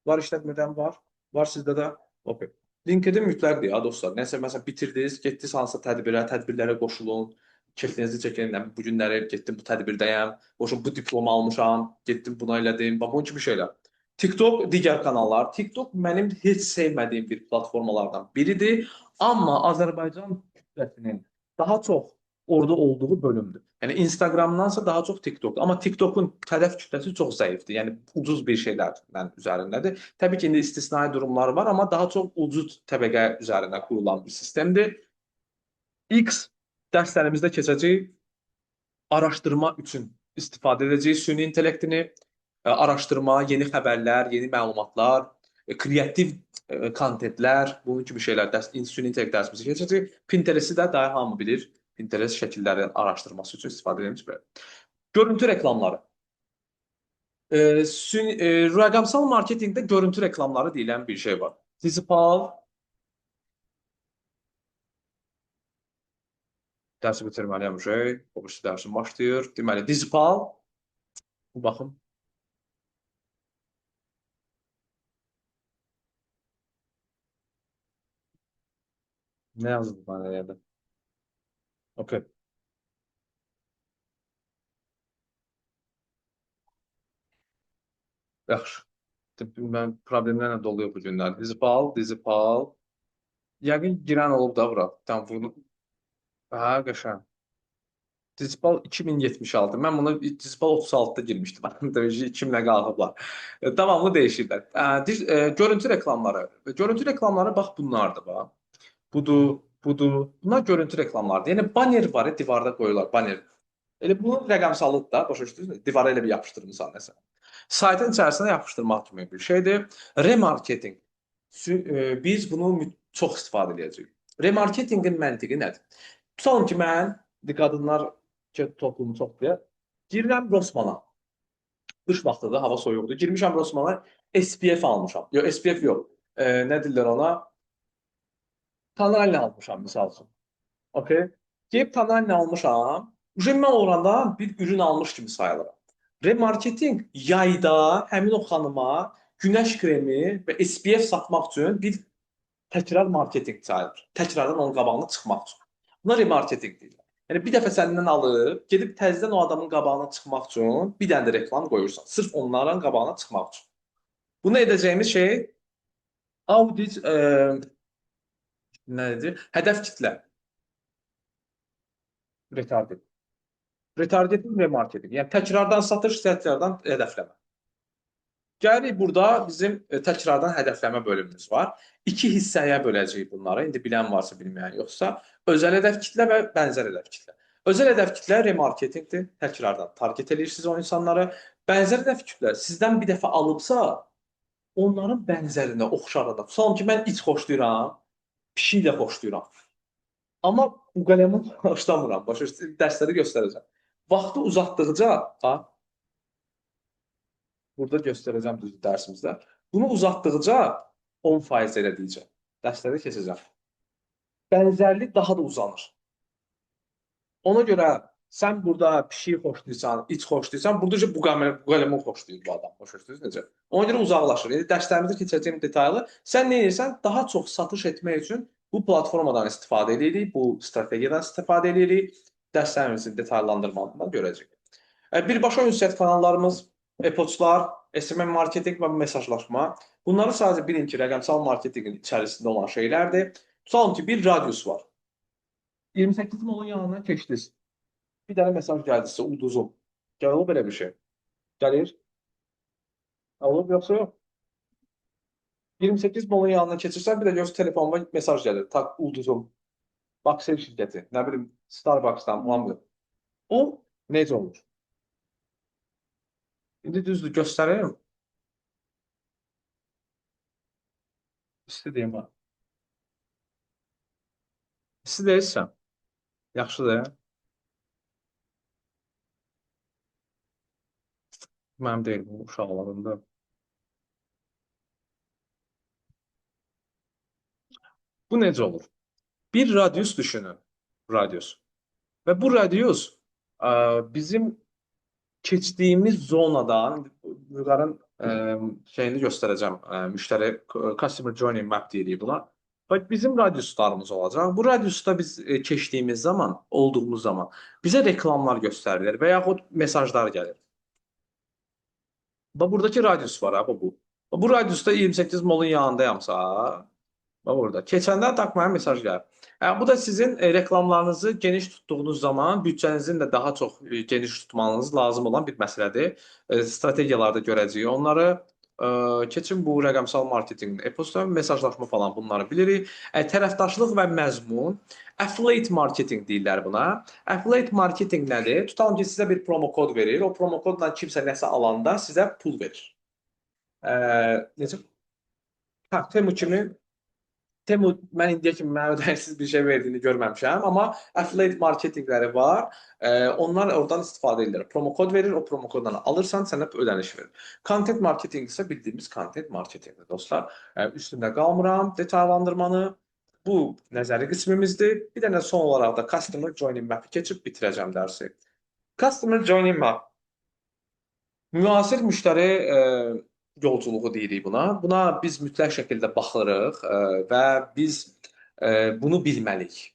Var işlətmədən var. Var sizdə də. Okay. LinkedIn mütləqdir ya dostlar. Nəsə məsələn bitirdiniz, getdiniz hansısa tədbirlərə qoşulun. Kefinizi çəkin. Bu günləri getdim bu tədbirdəyəm. Qoşun bu diplomu almışam, getdim buna elədim. Bax bunun kimi şeylər. TikTok digər kanallar. TikTok mənim heç sevmədiyim bir platformalardan biridir. Amma Azərbaycan kütləsinin daha çox orada olduğu bölümdür. Yəni Instagramdansa daha çox TikTok. Amma TikTokun hədəf kütləsi çox zəifdir. Yəni ucuz bir şeylərlə üzərindədir. Təbii ki, indi istisnai durumlar var, amma daha çox ucuz təbəqə üzərində qurulan bir sistemdir. X dərslərimizdə keçəcək, araşdırma üçün istifadə edəcəyik süni intellektini, araşdırma, yeni xəbərlər, yeni məlumatlar, kreativ kontentlər, bunun kimi şeylər süni intellekt dərsimizə keçəcək. Pinteresti də daha hamı bilir. Pinterest şəkillərin araşdırması üçün istifadə edilmiş belə. Görüntü reklamları. Rəqəmsal marketinqdə görüntü reklamları deyilən bir şey var. Digital dərsi bitirməliyəm şey. O birisi dərsim başlayır. Deməli, digital baxın. Nə yazıldı mənə yerdə? Okay. Yaxşı. Mən problemlərlə doluyum bu günlər. Dizipal, dizipal. Yəqin girən olub da bura. Tam bunu. Hə, qəşəng. Dizipal 2076. Mən buna Dizipal 36-da girmişdim. Dövücü 2000-ə qalxıblar. Davamlı dəyişirlər. Görüntü reklamları. Görüntü reklamları bax bunlardır bax. Budur, budur. Bunlar görüntü reklamlardır. Yəni banner var, divarda qoyurlar banner. Elə bunun rəqəmsallığı da başa düşdünüz? Divara elə bir yapışdırmısan nəsə. Saytın içərisinə yapışdırmaq kimi bir şeydir. Remarketinq. Biz bunu çox istifadə edəcəyik. Remarketinqin məntiqi nədir? Tutalım ki, mən qadınlar toplumu çoxdur. Girirəm Rossmana. Qış vaxtıdır, hava soyuqdur. Girmişəm Rossmana, SPF almışam. Yox, SPF yox. Nə deyirlər ona? Tonalini almışam misal üçün. Okay. Deyib tonalini almışam. Mən oradan bir ürün almış kimi sayılıram. Remarketinq yayda həmin o xanıma günəş kremi və SPF satmaq üçün bir təkrar marketinq sayılır. Təkrardan onun qabağına çıxmaq üçün. Buna remarketinq deyirlər. Yəni bir dəfə səndən alıb, gedib təzədən o adamın qabağına çıxmaq üçün bir dənə də reklam qoyursan. Sırf onların qabağına çıxmaq üçün. Bunu edəcəyimiz şey audit nədir? Hədəf kitlə. Retarget. Retargeting və marketing. Yəni təkrardan satış, təkrardan hədəfləmə. Gəlirik burada bizim təkrardan hədəfləmə bölümümüz var. İki hissəyə böləcəyik bunları. İndi bilən varsa, bilməyən yoxsa. Özəl hədəf kitlə və bənzər hədəf kitlə. Özəl hədəf kitlə remarketingdir. Təkrardan target edirsiniz o insanları. Bənzər hədəf kitlə sizdən bir dəfə alıbsa, onların bənzərinə, oxşarına. Tutalım ki, mən it xoşlayıram, pişik də xoşlayıram. Amma bu qələmi xoşlamıram. Başa dərsləri göstərəcəm. Vaxtı uzatdıqca, burada göstərəcəm düzdür dərsimizdə. Bunu uzatdıqca 10% elə deyəcəm. Dərsləri keçəcəm. Bənzərlik daha da uzanır. Ona görə sən burada pişik xoşlayırsan, it xoşlayırsan, burada bu qələmi xoşlayır bu adam. Başa düşdünüz necə? Ona görə uzaqlaşır. Yəni dərslərimizdə keçəcəyim detallı. Sən nə edirsən? Daha çox satış etmək üçün bu platformadan istifadə edirik, bu strategiyadan istifadə edirik. Dərslərimizin detallandırmalarından görəcəyik. Birbaşa ünsiyyət kanallarımız, e-poçtlar, SMM marketinq və mesajlaşma. Bunları sadəcə bilin ki, rəqəmsal marketinqin içərisində olan şeylərdir. Tutalım ki, bir radius var. 28 molun yanından keçdiniz. Bir dənə mesaj gəldi sizə, ulduzum. Gəlir belə bir şey. Gəlir. Olub yoxsa yox? 28 molun yanından keçirsən, bir də göz telefonuma mesaj gəlir. Tak, ulduzum. Baksel şirkəti. Nə bilim, Starbucks'dan, ulanmıyor. O necə olur? İndi düzdür, göstərim. İstədiyim var. İstəyirsən. Yaxşıdır. Mənim deyil, bu uşaqlarında. Bu necə olur? Bir radius düşünün. Radius. Və bu radius bizim keçdiyimiz zonadan yuqarın şeyini göstərəcəm. Müştəri customer journey map deyirik buna. Bax bizim radiuslarımız olacaq. Bu radiusda biz keçdiyimiz zaman, olduğumuz zaman bizə reklamlar göstərilir və yaxud mesajlar gəlir. Bax buradakı radius var ha bu. Bu radiusda 28 molun yanındayamsa, Bax orada. Keçəndə tak mənə mesaj gəlir. Bu da sizin reklamlarınızı geniş tutduğunuz zaman büdcənizin də daha çox geniş tutmanız lazım olan bir məsələdir. Strategiyalarda görəcəyik. Onları keçin bu rəqəmsal marketinq, e-posta, mesajlaşma falan bunları bilirik. Tərəfdaşlıq və məzmun, affiliate marketinq deyirlər buna. Affiliate marketinq nədir? Tutalım ki, sizə bir promo kod verir. O promo kodla kimsə nəsə alanda sizə pul verir. Necə? Hə, Temu kimi Temu mən indiyə kimi mənə ödənişsiz bir şey verdiyini görməmişəm, amma affiliate marketinqləri var. Onlar oradan istifadə edirlər. Promo kod verir, o promo koddan alırsan, sənə ödəniş verir. Content marketing isə bildiyimiz content marketinqdir dostlar. Üstündə qalmıram detallandırmanı. Bu nəzəri qismimizdir. Bir dənə son olaraq da Customer Joining Map-i keçib bitirəcəm dərsi. Customer Joining Map müasir müştəri yolculuğu deyirik buna. Buna biz mütləq şəkildə baxırıq və biz bunu bilməliyik.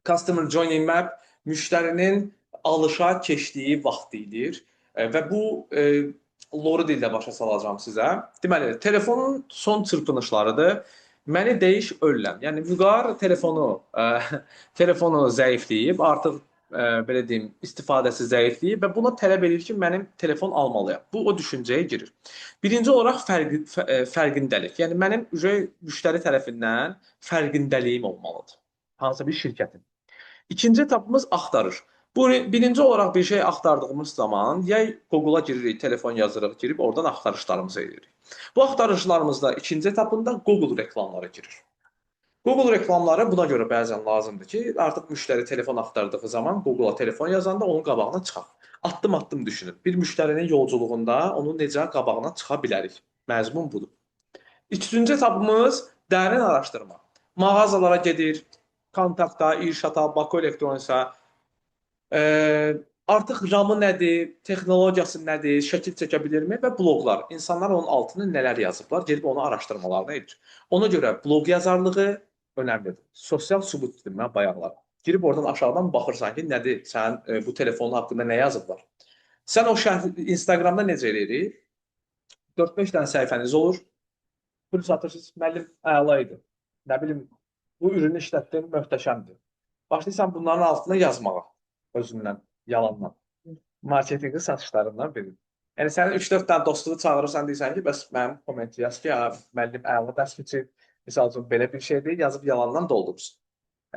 Customer Journey Map müştərinin alışa keçdiyi vaxt deyilir və bu loru dildə başa salacağam sizə. Deməli, telefonun son çırpınışlarıdır. Məni deyiş ölürəm. Yəni Vüqar telefonu zəifləyib, artıq belə deyim, istifadəsi zəifləyib və buna tələb edir ki, mənim telefon almalıyam. Bu o düşüncəyə girir. Birinci olaraq fərqindəlik. Yəni mənim müştəri tərəfindən fərqindəliyim olmalıdır. Hansısa bir şirkətin. İkinci etapımız axtarış. Bu birinci olaraq bir şey axtardığımız zaman ya Google-a giririk, telefon yazırıq, girib oradan axtarışlarımızı edirik. Bu axtarışlarımızda ikinci etapında Google reklamları girir. Google reklamları buna görə bəzən lazımdır ki, artıq müştəri telefon axtardığı zaman Google-a telefon yazanda onun qabağına çıxaq. Addım-addım düşünün. Bir müştərinin yolculuğunda onun necə qabağına çıxa bilərik. Məzmun budur. Üçüncü etapımız dərin araşdırma. Mağazalara gedir, kontaktda, İrşata, Baku Elektronisa, artıq RAM-ı nədir, texnologiyası nədir, şəkil çəkə bilirmi və bloqlar. İnsanlar onun altına nələr yazıblar, gedib onu araşdırmalarını edir. Ona görə bloq yazarlığı önəmlidir. Sosial sübut dedim mən bayaqlar. Girib oradan aşağıdan baxırsan ki, nədir, sənin bu telefonun haqqında nə yazıblar. Sən o Instagramda necə eləyirik? 4-5 dənə səhifəniz olur. Pul satırsınız, müəllim əla idi. Nə bilim, bu ürünü işlətdin, möhtəşəmdir. Başlayırsan bunların altına yazmağa özündən, yalandan. Marketinqi satışlarından biri. Yəni sənin 3-4 dənə dostunu çağırırsan, deyirsən ki, bəs mənim kommenti yaz ki, müəllim əla dərs keçir. Misal üçün belə bir şey deyil, yazıb yalandan doldurursun.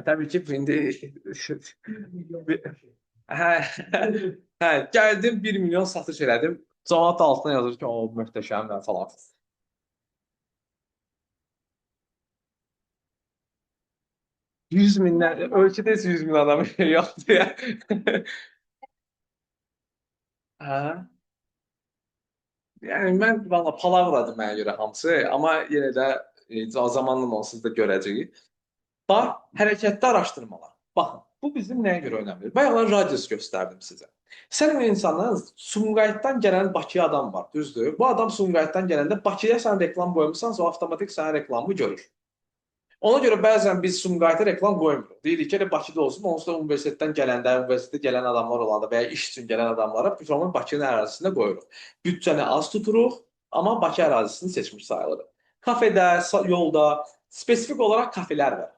Təbii ki, indi gəldim 1 milyon satış elədim. Cəmaət altına yazır ki, o möhtəşəmdir falan. 100 minlər, ölkədə heç 100 min adam yoxdur ya. Hə? Yəni mən valla palavradır mənə görə hamısı, amma yenə də zamanla onsuz da görəcəyik. Bax, hərəkətli araşdırmalar. Baxın, bu bizim nəyə görə önəmlidir? Bayaqlar radius göstərdim sizə. Sən insanın Sumqayıtdan gələn Bakıya adam var, düzdür? Bu adam Sumqayıtdan gələndə Bakıya sən reklam qoymusansa, o avtomatik sənin reklamını görür. Ona görə bəzən biz Sumqayıta reklam qoymuruq. Deyirik ki, Bakıda olsun, onsuz da universitetdən gələndə, universitetdə gələn adamlar olanda və ya iş üçün gələn adamlara reklamı Bakının ərazisində qoyuruq. Büdcəni az tuturuq, amma Bakı ərazisini seçmiş sayılırıq. Kafedə, yolda spesifik olaraq kafelər var.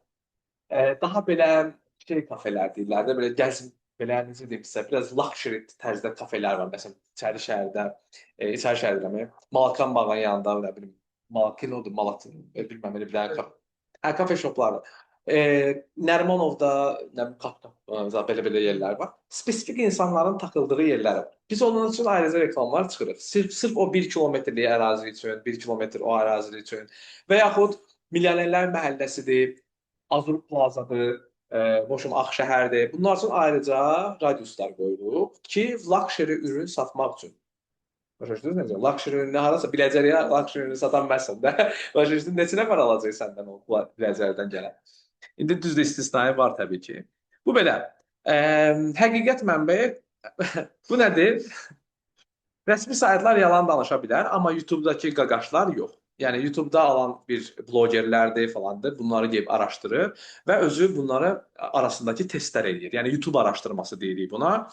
Daha belə şey kafelər deyirlər də, belə gəzin, belə necə deyim sizə, biraz luxury tərzdə kafelər var. Məsələn, İçəri şəhərdə, Malakan bağının yanında, nə bilim, Malakinodur, Malatın, bilməm, elə bir dənə kafe. Kafe shopları. Nərimanovda, nə bilim, Kapda, belə yerlər var. Spesifik insanların takıldığı yerlər var. Biz onun üçün ayrıca reklamlar çıxırıq. Sırf o 1 kilometrlik ərazi üçün, 1 kilometr o ərazi üçün və yaxud Milyonerlər məhəlləsidir, Azur Plazadır, boşum Ağşəhərdir. Bunlar üçün ayrıca radiuslar qoyuruq ki, luxury ürün satmaq üçün. Başa düşdünüz necə? Luxury ürünü harasa Biləcəriyə luxury ürünü satan məsən də. Başa düşdün, neçə nəfər alacaq səndən o Biləcəridən gələn. İndi düzdür, istisnai var təbii ki. Bu belə. Həqiqət mənbəyi bu nədir? Rəsmi saytlar yalan danışa bilər, amma YouTube-dakı qaqaşlar yox. Yəni YouTube-da alan bir blogerlərdir falandır, bunları gəlib araşdırır və özü bunları arasındakı testlər edir. Yəni YouTube araşdırması deyirik buna.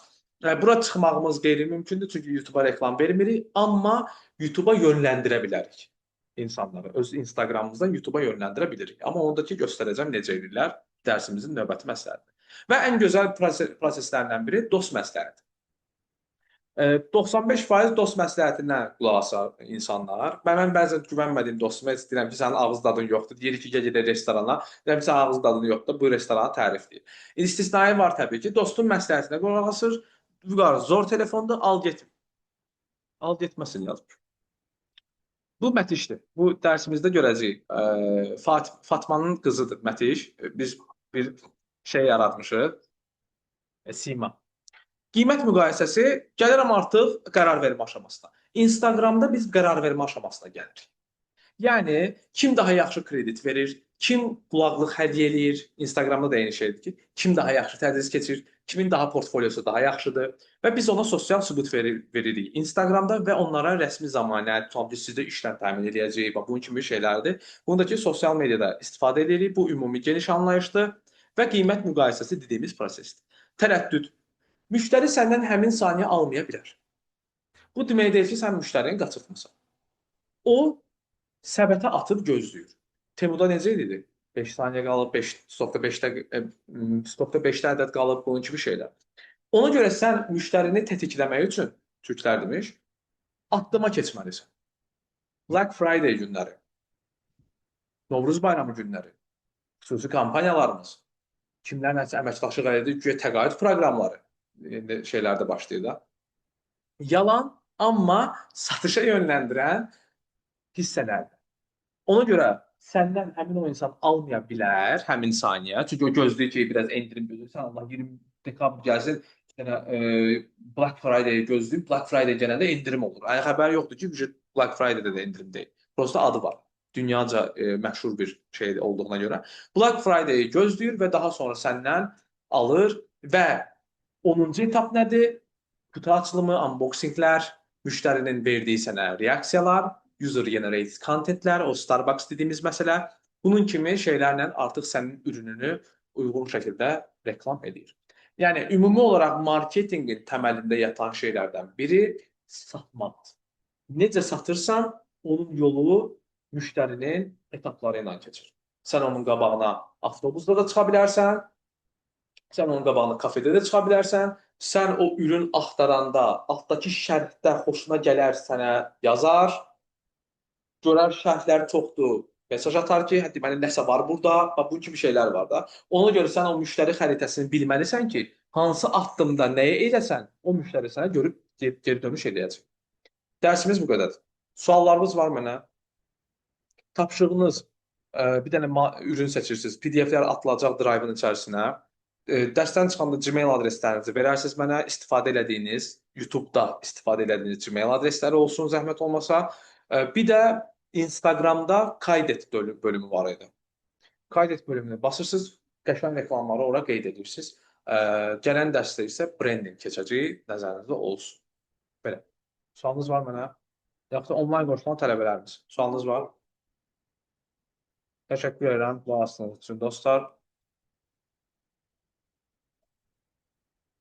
Bura çıxmağımız qeyri-mümkündür, çünki YouTube-a reklam vermirik, amma YouTube-a yönləndirə bilərik. insanları öz Instagramımızdan YouTube-a yönləndirə bilirik. Amma ondakı göstərəcəm necə edirlər dərsimizin növbəti məsələlərində. Və ən gözəl proseslərindən biri dost məsləhəti. 95% dost məsləhətindən qulaq asar insanlar. Mən bəzən güvənmədiyim dostuma heç deyirəm ki, sənin ağız dadın yoxdur. Deyir ki, gəl gedək restorana. Deyirəm ki, sənin ağız dadın yoxdur, bu restoranı tərifləyir. İstisnai var təbii ki, dostun məsləhətinə qulaq asır. Vüqar zor telefonda al get. Al getməsin yazmış. Bu Mətişdir. Bu dərsimizdə görəcəyik. Fatmanın qızıdır Mətiş. Biz bir şey yaratmışıq. Sima. Qiymət müqayisəsi gəlirəm artıq qərar vermə aşamasına. Instagramda biz qərar vermə aşamasına gəlirik. Yəni kim daha yaxşı kredit verir, kim qulaqlıq hədiyyə eləyir, Instagramda da eyni şeydir ki, kim daha yaxşı tədris keçir, kimin daha portfolyosu daha yaxşıdır və biz ona sosial sübut veririk Instagramda və onlara rəsmi zəmanət, biz sizdə işlə təmin edəcəyik və bunun kimi şeylərdir. Bundakı sosial mediada istifadə edirik. Bu ümumi geniş anlayışdır və qiymət müqayisəsi dediyimiz prosesdir. Tərəddüd. Müştəri səndən həmin saniyə almaya bilər. Bu demək deyil ki, sən müştərini qaçırtmısan. O səbətə atıb gözləyir. Temuda necə idi? 5 saniyə qalıb, 5.5-də ədəd qalıb, bunun kimi şeylər. Ona görə sən müştərini tətikləmək üçün, türklər demiş, addıma keçməlisən. Black Friday günləri, Novruz bayramı günləri, xüsusi kampaniyalarımız, kimlərlə əməkdaşlıq edir, güya təqaüd proqramları şeylərdə başlayır da. Yalan, amma satışa yönləndirən hissələrdir. Ona görə səndən həmin o insan almaya bilər həmin saniyə. Çünki o gözləyir ki, biraz endirim gözləyir. Allah 20 dekabr gəlsin, Black Friday gözləyib, Black Friday gələndə endirim olur. Yəni xəbər yoxdur ki, Black Friday-də də endirim deyil. Prosta adı var. Dünyaca məşhur bir şey olduğuna görə. Black Friday-i gözləyir və daha sonra səndən alır və 10-cu etap nədir? Qutu açılımı, unboxinglər, müştərinin verdiyi sənə reaksiyalar, user generated contentlər, o Starbucks dediyimiz məsələ, bunun kimi şeylərlə artıq sənin ürününü uyğun şəkildə reklam edir. Yəni, ümumi olaraq marketinqin təməlində yatan şeylərdən biri satmaqdır. Necə satırsan, onun yolu müştərinin etapları ilə keçir. Sən onun qabağına avtobusda da çıxa bilərsən, sən onun qabağına kafedə də çıxa bilərsən, sən o ürün axtaranda, altdakı şərhdə xoşuna gələr sənə yazar, görər şərhlər çoxdur, mesaj atar ki, deməli nəsə var burada, bu kimi şeylər var da. Ona görə sən o müştəri xəritəsini bilməlisən ki, hansı addımda nəyə edəsən, o müştəri sənə görüb geri dönüş edəcək. Dərsimiz bu qədərdir. Suallarınız var mənə? Tapşırığınız, bir dənə ürün seçirsiniz, PDF-lər atılacaq drive-ın içərisinə. Dərsdən çıxanda Gmail adreslərinizi verərsiniz mənə, istifadə elədiyiniz, YouTube-da istifadə elədiyiniz Gmail adresləri olsun, zəhmət olmasa. Bir də Instagramda Kaydet bölümü var idi. Kaydet bölümünü basırsınız, qəşəng reklamları ora qeyd edirsiniz. Gələn dərsdə isə branding keçəcək, nəzərinizdə olsun. Belə. Sualınız var mənə? Yaxud da onlayn qoşulan tələbələrimiz. Sualınız var? Təşəkkür edirəm qulaq asdığınız üçün dostlar.